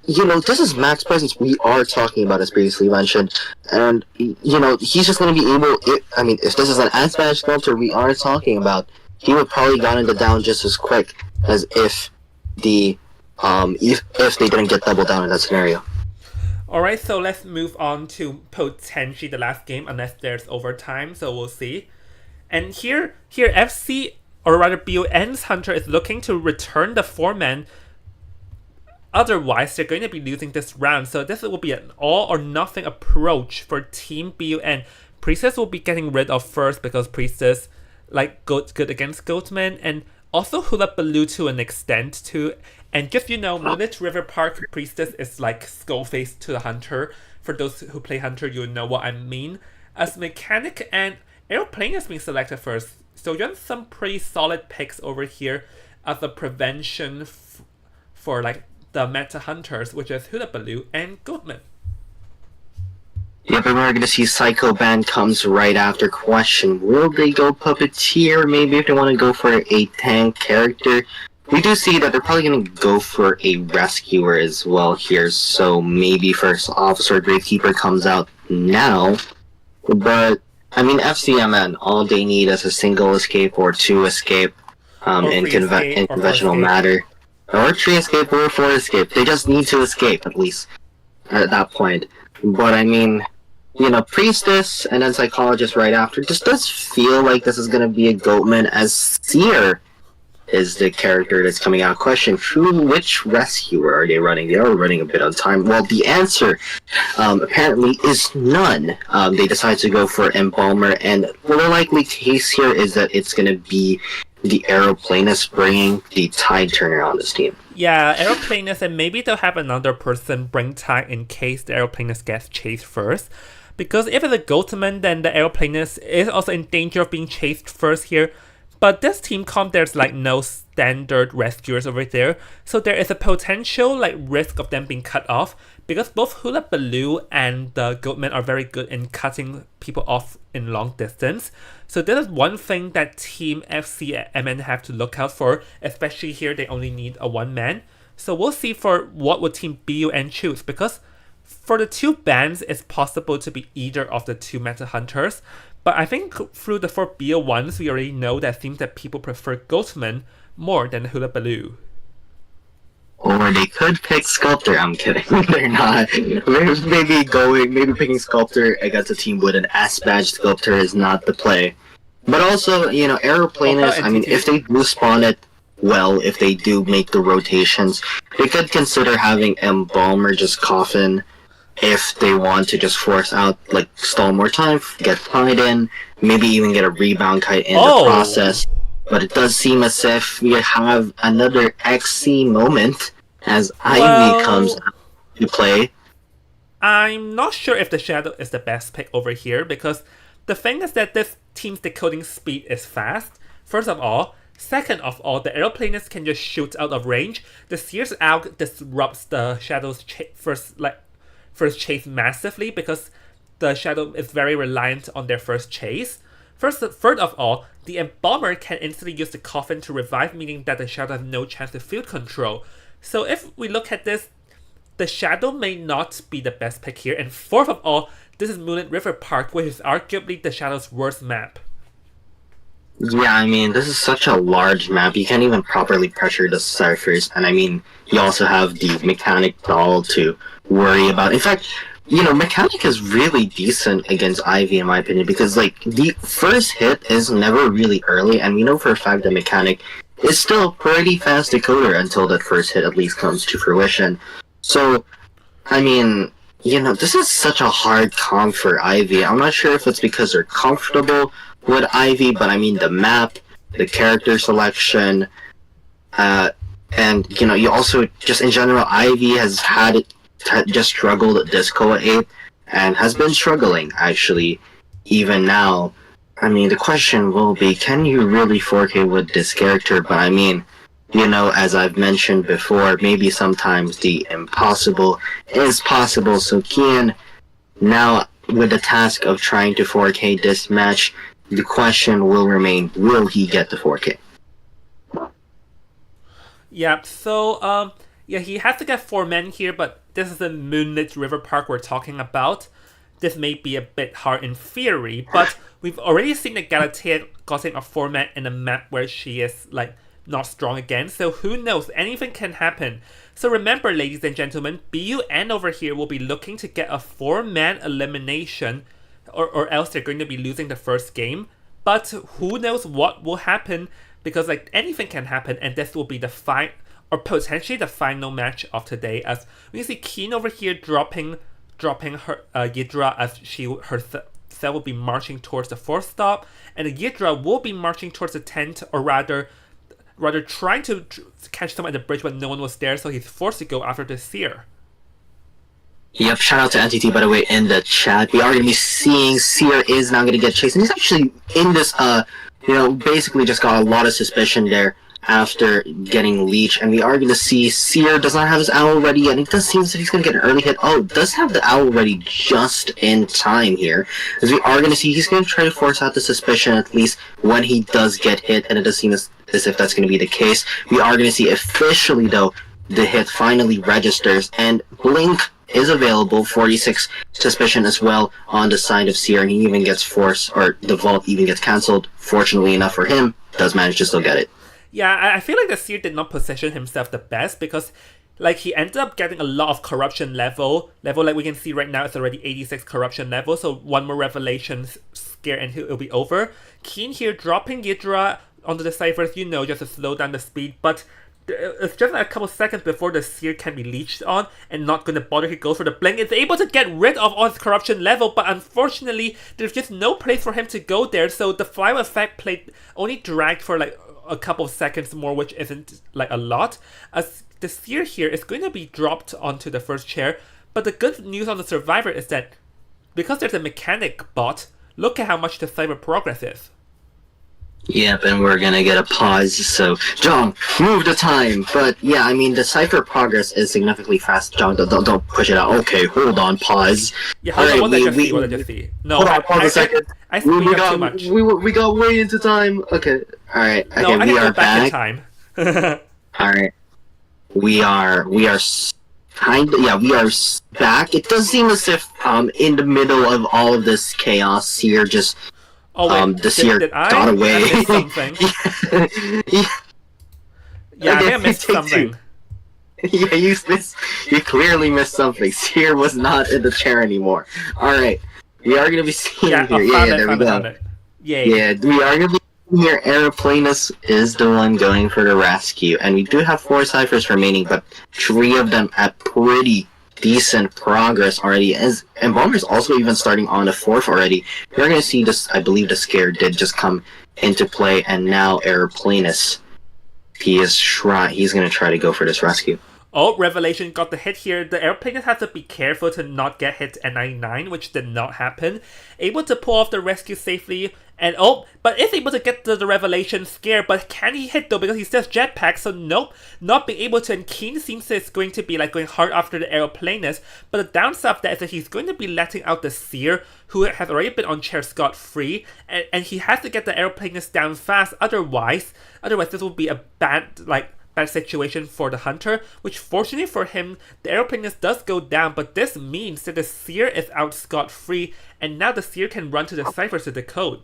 This is max presence we are talking about, as previously mentioned. And, he's just going to be able... if this is an Advanced Sculptor we are talking about, he would probably gotten the down just as quick as if they didn't get double down in that scenario. Alright, so let's move on to potentially the last game, unless there's overtime, so we'll see. And here FC, or rather BUN's Hunter, is looking to return the 4-man. Otherwise, they're going to be losing this round, so this will be an all-or-nothing approach for Team BUN. Priestess will be getting rid of first, because Priestess, good against Goatman, and also Hula Baloo to an extent too. And just, Moonlit River Park Priestess is like Skullface to the Hunter. For those who play Hunter, you know what I mean. As Mechanic and Aeroplane has been selected first, so you have some pretty solid picks over here as a prevention for the meta hunters, which is Hula Baloo and Goatman. Yep, and we're going to see Psycho Band comes right after. Question, will they go Puppeteer? Maybe if they want to go for a tank character. we do see that they're probably going to go for a rescuer as well here. So maybe first officer Gravekeeper comes out now. But, I mean, FCMN, all they need is a single escape or 2 escape in conventional matter. Or 3 escape or 4 escape. They just need to escape, at least, at that point. But, I mean, Priestess and then Psychologist right after. This does feel like this is going to be a Goatman, as Seer is the character that's coming out. Question, which rescuer are they running? They are running a bit on time. Well, the answer apparently is none. They decide to go for Embalmer, and the likely case here is that it's going to be the Aeroplanist bringing the tide turner on this team. Yeah, Aeroplanist, and maybe they'll have another person bring tide in case the Aeroplanist gets chased first. Because if it's a Goatman, then the Aeroplanist is also in danger of being chased first here. But this team comp, there's like no standard rescuers over there, so there is a potential like risk of them being cut off, because both Hula Baloo and the Goatman are very good in cutting people off in long distance. So this is one thing that Team FCMN have to look out for, especially here they only need a 1-man. So we'll see for what would Team BUN choose, because for the 2 bands, it's possible to be either of the 2 Meta Hunters. But I think through the 4 BO1s, we already know that it seems that people prefer Goatman more than Hula Baloo. Or they could pick Sculptor. I'm kidding. They're not. Maybe picking Sculptor against a team with an S-badge Sculptor is not the play. But also, Aeroplanist, I mean, if they do spawn it well, if they do make the rotations, they could consider having Embalmer just coffin if they want to just force out, like, stall more time, get Tide in, maybe even get a rebound kite in the process. But it does seem as if we have another XC moment as Ivy comes to play. I'm not sure if the Shadow is the best pick over here, because the thing is that this team's decoding speed is fast, first of all. Second of all, the Aeroplanist can just shoot out of range. The Seer's out disrupts the Shadow's first chase massively, because the Shadow is very reliant on their first chase. Third of all, the Embalmer can instantly use the Coffin to revive, meaning that the Shadow has no chance to field control. So if we look at this, the Shadow may not be the best pick here. And fourth of all, this is Moonlit River Park, which is arguably the Shadow's worst map. Yeah, I mean, this is such a large map, you can't even properly pressure the Cyphers, and I mean, you also have the Mechanic doll to worry about. In fact, Mechanic is really decent against Ivy, in my opinion, because, like, the first hit is never really early, and we know for a fact that Mechanic is still a pretty fast decoder until that first hit at least comes to fruition. So, I mean, this is such a hard comp for Ivy. I'm not sure if it's because they're comfortable with Ivy, but I mean the map, the character selection, and you also just in general, Ivy has just struggled at Disco at 8 and has been struggling actually even now. I mean, the question will be, can you really 4K with this character? But I mean, as I've mentioned before, maybe sometimes the impossible is possible. So Kian, now with the task of trying to 4K this match, the question will remain, will he get the 4K? Yep, so, he has to get 4 men here, but this is the Moonlit River Park we're talking about. This may be a bit hard in theory, but we've already seen the Galatea getting a 4 man in a map where she is, like, not strong again, so who knows, anything can happen. So remember, ladies and gentlemen, BUN over here will be looking to get a 4-man elimination, or else they're going to be losing the first game. But who knows what will happen, because like anything can happen, and this will be the potentially the final match of today, as we see Keen over here dropping her Yidra, as herself will be marching towards the 4th stop, and the Yidra will be marching towards the tent, or rather trying to catch someone at the bridge, but no one was there, so he's forced to go after the Seer. Yep, shout out to NTT, by the way, in the chat. We are going to be seeing Seer is now going to get chased. And he's actually in this, basically just got a lot of suspicion there after getting Leech. And we are going to see Seer does not have his owl ready, and it does seem as if he's going to get an early hit. Oh, does have the owl ready just in time here. As we are going to see, he's going to try to force out the suspicion, at least when he does get hit. And it does seem as as if that's going to be the case. We are going to see officially, though, the hit finally registers, and Blink is available, 46 suspicion as well on the side of Seer, and he even gets forced, or the vault even gets cancelled. Fortunately enough for him, does manage to still get it. Yeah, I feel like the Seer did not position himself the best because like he ended up getting a lot of corruption level like we can see right now it's already 86 corruption level, so one more revelation scare and it'll be over. Keen here dropping Ghidra onto the ciphers, just to slow down the speed, but it's just like a couple seconds before the Seer can be leeched on and not gonna bother. He goes for the blink. It's able to get rid of all his corruption level, but unfortunately there's just no place for him to go there, so the flywheel effect plate only dragged for like a couple of seconds more, which isn't like a lot, as the Seer here is going to be dropped onto the first chair. But the good news on the Survivor is that because there's a mechanic bot, look at how much the cyber progress is. Yep, and we're gonna get a pause, so John, move the time! But yeah, I mean, the cipher progress is significantly fast. John, don't push it out. Okay, hold on, pause. Yeah, hold on, what did I just see? No, hold on, pause a second. I speed up too much. We got way into time. Okay, alright, okay, no, we are back back. in time. Alright, we are we are back. It does seem as if in the middle of all of this chaos, Seer just the Seer got away. I missed something. Yeah, I think I missed something. Yeah, you clearly missed something. Seer was not in the chair anymore. Alright, we are gonna be seeing here. There we go. Yeah, we are gonna be seeing here. Aeroplanus is the one going for the rescue, and we do have 4 ciphers remaining, but 3 of them at pretty decent progress already, and Bomber's also even starting on the 4th already. We're going to see this, I believe the scare did just come into play, and now Aeroplanus, he's going to try to go for this rescue. Oh, Revelation got the hit here. The airplane has to be careful to not get hit at 99, which did not happen. Able to pull off the rescue safely, and but is able to get the Revelation scare, but can he hit though, because he still has jetpack, so nope, not being able to, and Keen seems it's going to be like going hard after the Aeroplanus, but the downside of that is that he's going to be letting out the Seer, who has already been on chair scot-free, and he has to get the Aeroplanus down fast, otherwise this will be a bad situation for the Hunter, which fortunately for him, the Aeroplanus does go down, but this means that the Seer is out scot-free, and now the Seer can run to the ciphers to decode.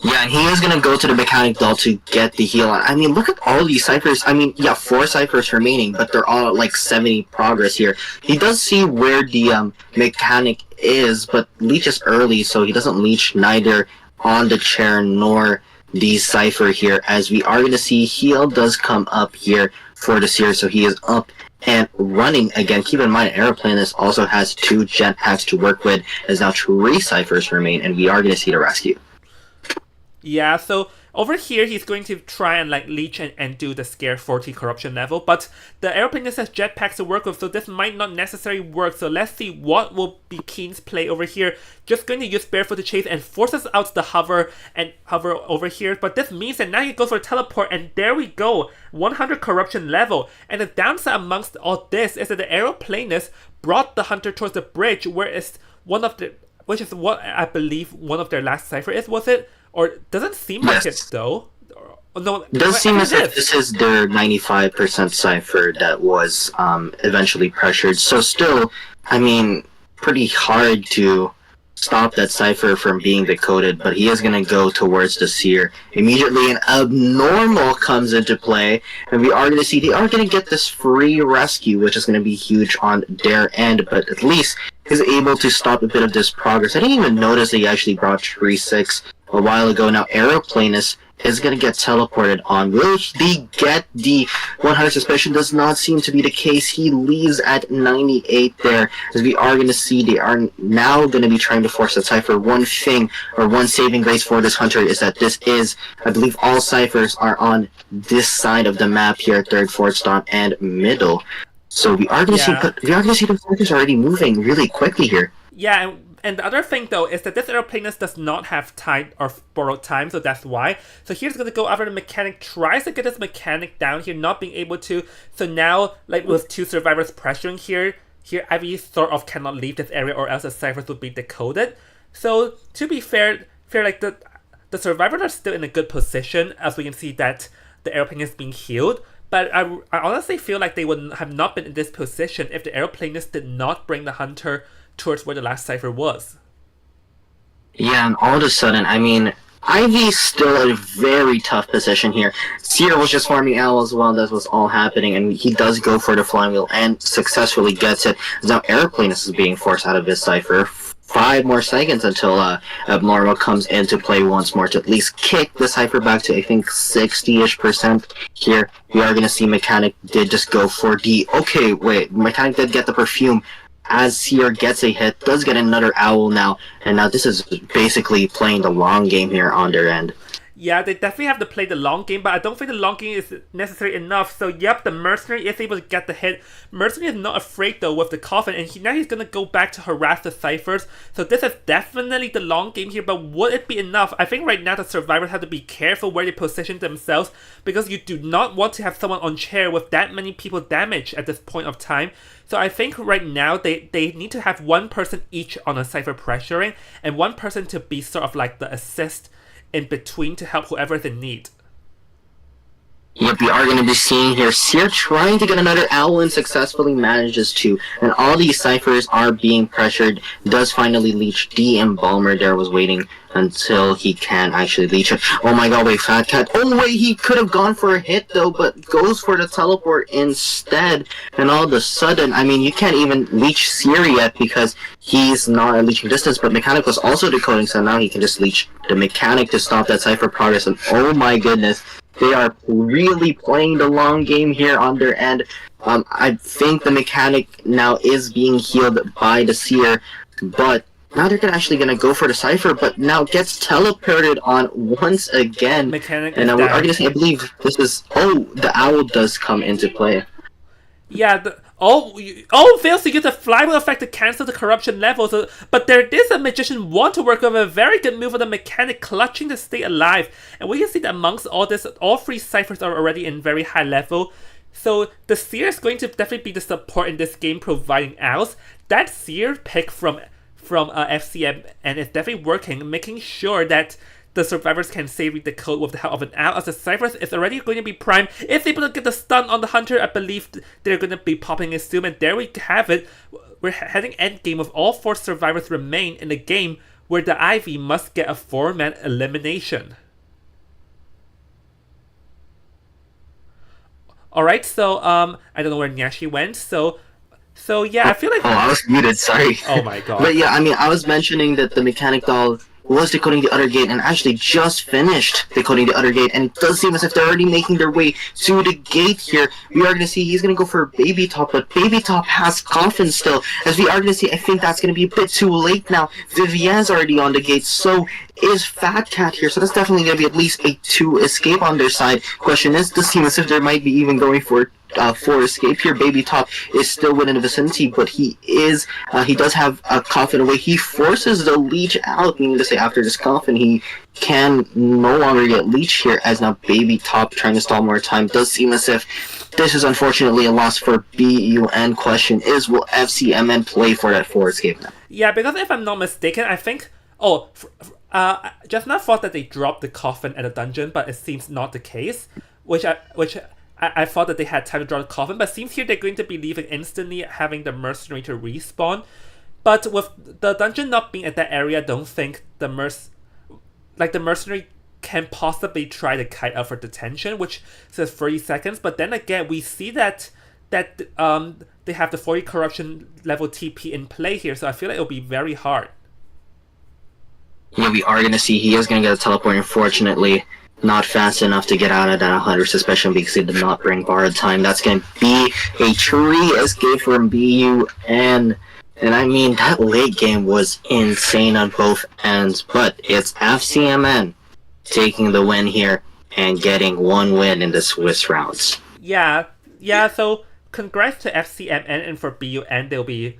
Yeah, and he is going to go to the mechanic doll to get the heal on. I mean, look at all these ciphers. I mean, yeah, 4 ciphers remaining, but they're all at like 70 progress here. He does see where the mechanic is, but leeches early, so he doesn't leech neither on the chair nor the cipher here, as we are going to see heal does come up here for the Seer, so he is up and running again. Keep in mind, Aeroplanus also has 2 jetpacks to work with, as now 3 ciphers remain, and we are going to see the rescue. Yeah, so over here he's going to try and leech and do the scare 40 corruption level, but the Aeroplanus has jetpacks to work with, so this might not necessarily work. So let's see what will be Keen's play over here. Just going to use Barefoot to chase and forces out the hover over here, but this means that now he goes for teleport, and there we go, 100 corruption level. And the downside amongst all this is that the Aeroplanus brought the Hunter towards the bridge, which is what I believe one of their last cipher is, was it? Or doesn't seem like it though. No, it does seem as if this is their 95% cipher that was eventually pressured. So still, I mean, pretty hard to stop that cipher from being decoded, but he is going to go towards the Seer. Immediately an abnormal comes into play, and we are going to see they are going to get this free rescue, which is going to be huge on their end, but at least is able to stop a bit of this progress. I didn't even notice they actually brought 3-6 a while ago. Now Aeroplanus is going to get teleported on. Will he get the 100 suspicion? Does not seem to be the case. He leaves at 98 there, as we are going to see they are now going to be trying to force the cipher. One thing, or one saving grace for this Hunter, is that this is, I believe all ciphers are on this side of the map here, 3rd, 4th stop, and middle. So we are going to see the ciphers already moving really quickly here. Yeah, and the other thing, though, is that this Aeroplanus does not have time or borrowed time, so that's why. So here's going to go after the mechanic, tries to get this mechanic down here, not being able to. So now, with 2 survivors pressuring here Ivy sort of cannot leave this area, or else the ciphers will be decoded. So to be fair, the the survivors are still in a good position, as we can see that the airplane is being healed. But I honestly feel like they would have not been in this position if the aeroplanists did not bring the hunter towards where the last cipher was. Yeah, and all of a sudden, I mean, Ivy's still in a very tough position here. Seer was just farming owls while this was all happening, and he does go for the flying wheel and successfully gets it. Now Aeroplanist is being forced out of this cipher. 5 more seconds until Abnormal comes into play once more to at least kick the cipher back to, I think, 60-ish% here. We are going to see Mechanic did just go for the... Okay, wait, Mechanic did get the perfume. As Seer gets a hit, does get another owl now, and now this is basically playing the long game here on their end. Yeah, they definitely have to play the long game, but I don't think the long game is necessary enough. So yep, the Mercenary is able to get the hit. Mercenary is not afraid though with the coffin, and now he's gonna go back to harass the ciphers. So this is definitely the long game here, but would it be enough? I think right now the survivors have to be careful where they position themselves, because you do not want to have someone on chair with that many people damaged at this point of time. So I think right now they need to have one person each on a cipher pressuring, and one person to be sort of like the assist in between to help whoever is in need. Yep, we are going to be seeing here Seer trying to get another owl and successfully manages to, and all these ciphers are being pressured. Does finally leech the Embalmer there, was waiting until he can actually leech it. Oh my god, wait, Fat Cat. Oh wait, he could have gone for a hit though, but goes for the teleport instead. And all of a sudden, I mean, you can't even leech Seer yet because he's not at leeching distance, but Mechanic was also decoding, so now he can just leech the Mechanic to stop that cipher progress. And oh my goodness, they are really playing the long game here on their end. I think the Mechanic now is being healed by the Seer, but now they're actually going to go for the cipher, but now gets teleported on once again. Mechanic and is we're down. going to say, I believe this is... Oh, the owl does come into play. Yeah, fails to use the flywheel effect to cancel the corruption level. So, but there is a magician want to work with a very good move of the Mechanic clutching to stay alive. And we can see that amongst all this, all 3 ciphers are already in very high level. So the Seer is going to definitely be the support in this game, providing owls. That Seer pick from FCM and it's definitely working, making sure that the survivors can safely decode with the help of an owl, as the ciphers is already going to be primed. If they're able to get the stun on the hunter, I believe they're going to be popping it soon, and there we have it. We're heading endgame with all 4 survivors remain in the game, where the Ivy must get a 4-man elimination. Alright, so I don't know where Nyashi went, so yeah, I feel like... Oh, I was muted, sorry. Oh my god. But yeah, I mean, I was mentioning that the Mechanic doll was decoding the other gate and actually just finished decoding the other gate, and it does seem as if they're already making their way to the gate here. We are going to see he's going to go for Baby Top, but Baby Top has Coffin still. As we are going to see, I think that's going to be a bit too late now. Vivienne's already on the gate, so is Fat Cat here, so that's definitely going to be at least a 2 escape on their side. Question is, does seem as if they might be even going for escape here. Baby Top is still within the vicinity, but he does have a coffin away. He forces the leech out, meaning to say after this coffin he can no longer get leech here, as now Baby Top trying to stall more time. Does seem as if this is unfortunately a loss for BUN. Question is, will FCMN play for that 4 escape now? Yeah, because if I'm not mistaken, I think... just now thought that they dropped the coffin at a dungeon, but it seems not the case, which I thought that they had time to draw the coffin, but it seems here they're going to be leaving instantly, having the Mercenary to respawn. But with the dungeon not being at that area, I don't think the Mercenary can possibly try to kite out for detention, which says 30 seconds. But then again, we see that they have the 40 corruption level TP in play here, so I feel like it'll be very hard. Yeah, we are going to see he is going to get a teleport, unfortunately. Not fast enough to get out of that 100 suspension because he did not bring borrowed time. That's going to be a tree escape from BUN. And I mean, that late game was insane on both ends. But it's FCMN taking the win here and getting 1 win in the Swiss rounds. Yeah, so congrats to FCMN, and for BUN, they'll be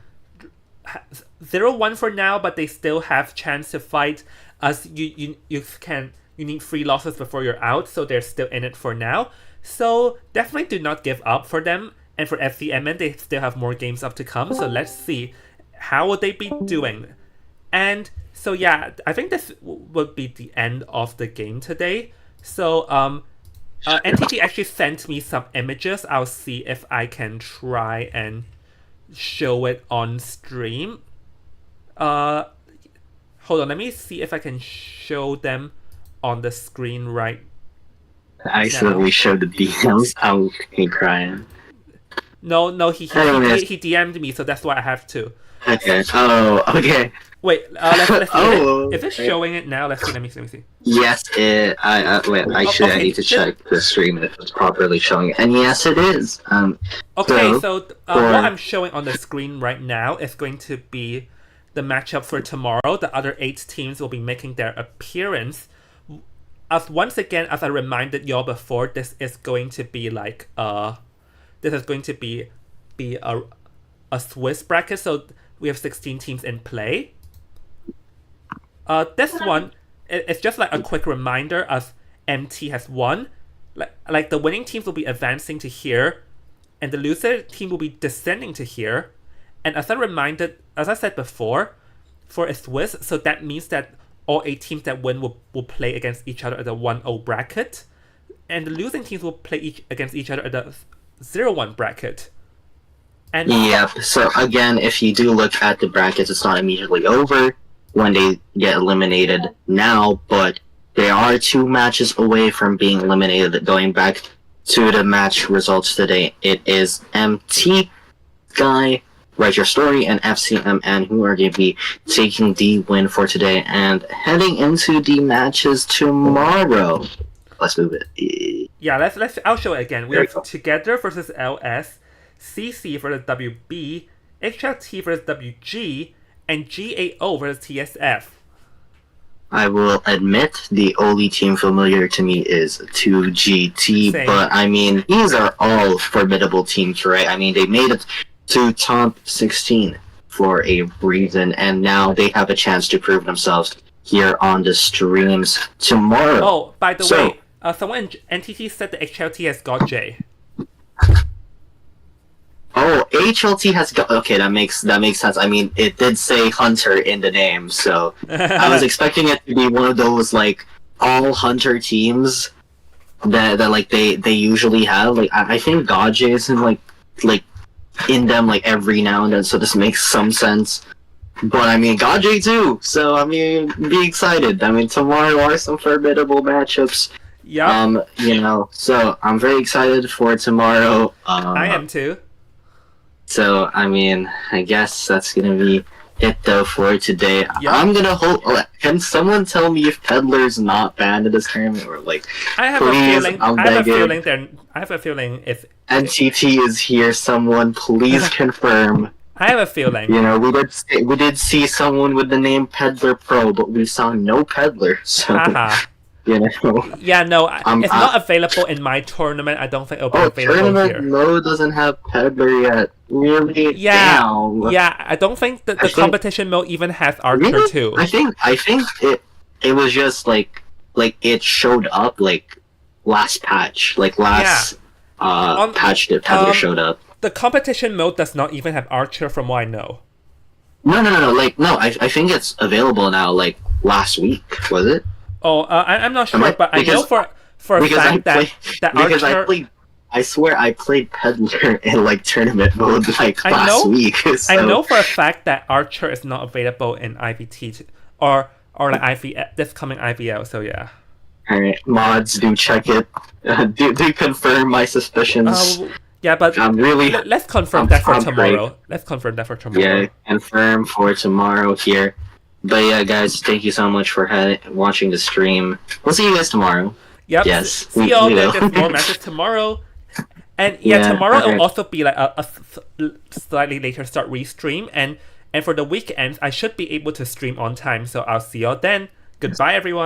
0-1 for now, but they still have chance to fight. As you need 3 losses before you're out, so they're still in it for now. So definitely do not give up for them. And for FCMN, they still have more games up to come, so let's see how would they be doing. And So yeah, I think this would be the end of the game today. So NTT actually sent me some images. I'll see if I can try and show it on stream. Hold on, let me see if I can show them on the screen right I accidentally showed the DMs. I'm crying. No, he DM'd me, so that's why I have to. Okay. Oh, okay. Wait, let's see. Oh, is it showing it now? Let's see. Let me see. Yes, wait. I need to check the stream if it's properly showing it. And yes, it is. Okay, so what I'm showing on the screen right now is going to be the matchup for tomorrow. The other 8 teams will be making their appearance. Once again, as I reminded y'all before, this is going to be like this is going to be a Swiss bracket. So we have 16 teams in play. This one, it's just like a quick reminder of MT has won. Like the winning teams will be advancing to here, and the loser team will be descending to here. And as I said before, for a Swiss, so that means that all 8 teams that win will play against each other at the 1-0 bracket, and the losing teams will play against each other at the 0-1 bracket. And yep. So again, if you do look at the brackets, it's not immediately over when they get eliminated now, but they are 2 matches away from being eliminated. Going back to the match results today, it is MT, Sky, Write Your Story, and FCMN who are going to be taking the win for today and heading into the matches tomorrow. Let's move it. Yeah, let's. I'll show it again. We have Together versus LS, CC versus WB, HLT versus WG, and GAO versus TSF. I will admit the only team familiar to me is 2GT, Same. But I mean, these are all formidable teams, right? I mean, they made it to top 16 for a reason, and now they have a chance to prove themselves here on the streams tomorrow. Oh, by the way, someone in NTT said the HLT has got J. Oh, HLT has got... Okay, that makes sense. I mean, it did say Hunter in the name, so I was expecting it to be one of those, like, all Hunter teams that like, they usually have. Like, I think Godj is in, like, in them, like, every now and then, so this makes some sense. But, I mean, Godj too, so, I mean, be excited. I mean, tomorrow are some formidable matchups. Yeah. You know, so I'm very excited for tomorrow. I am too. So, I mean, I guess that's gonna be it though for today. Yep. I'm gonna hold. Can someone tell me if Peddler's not banned in this tournament, or like? I have please, a feeling. I'm I have a begging. feeling. I have a feeling if NTT is here. Someone please confirm. I have a feeling. You know, we did see someone with the name Peddler Pro, but we saw no Peddler. So. Haha. You know. Yeah, no, it's not available in my tournament. I don't think it'll be available tournament here. mode doesn't have Peddler yet. Really? Yeah, Damn. yeah. I don't think that the competition mode even has Archer Really? too. I think it was just like it showed up like last patch, like last patch that Peddler showed up. The competition mode does not even have Archer, from what I know. No. I think it's available now. Like last week, was it? Oh, I'm not sure, but I know for a fact that Archer. I swear I played Peddler in like tournament mode like last week. So. I know for a fact that Archer is not available in IVT or like this coming IVL. So yeah. All right, mods, do check it. Do confirm my suspicions. Yeah, but I'm really. Let's confirm that for tomorrow. Great. Let's confirm that for tomorrow. Yeah, confirm for tomorrow here. But yeah, guys, thank you so much for watching the stream. We'll see you guys tomorrow. Yep. Yes. See y'all. There's more matches tomorrow. And tomorrow it'll also be like a slightly later start restream. And for the weekends, I should be able to stream on time. So I'll see y'all then. Goodbye, everyone.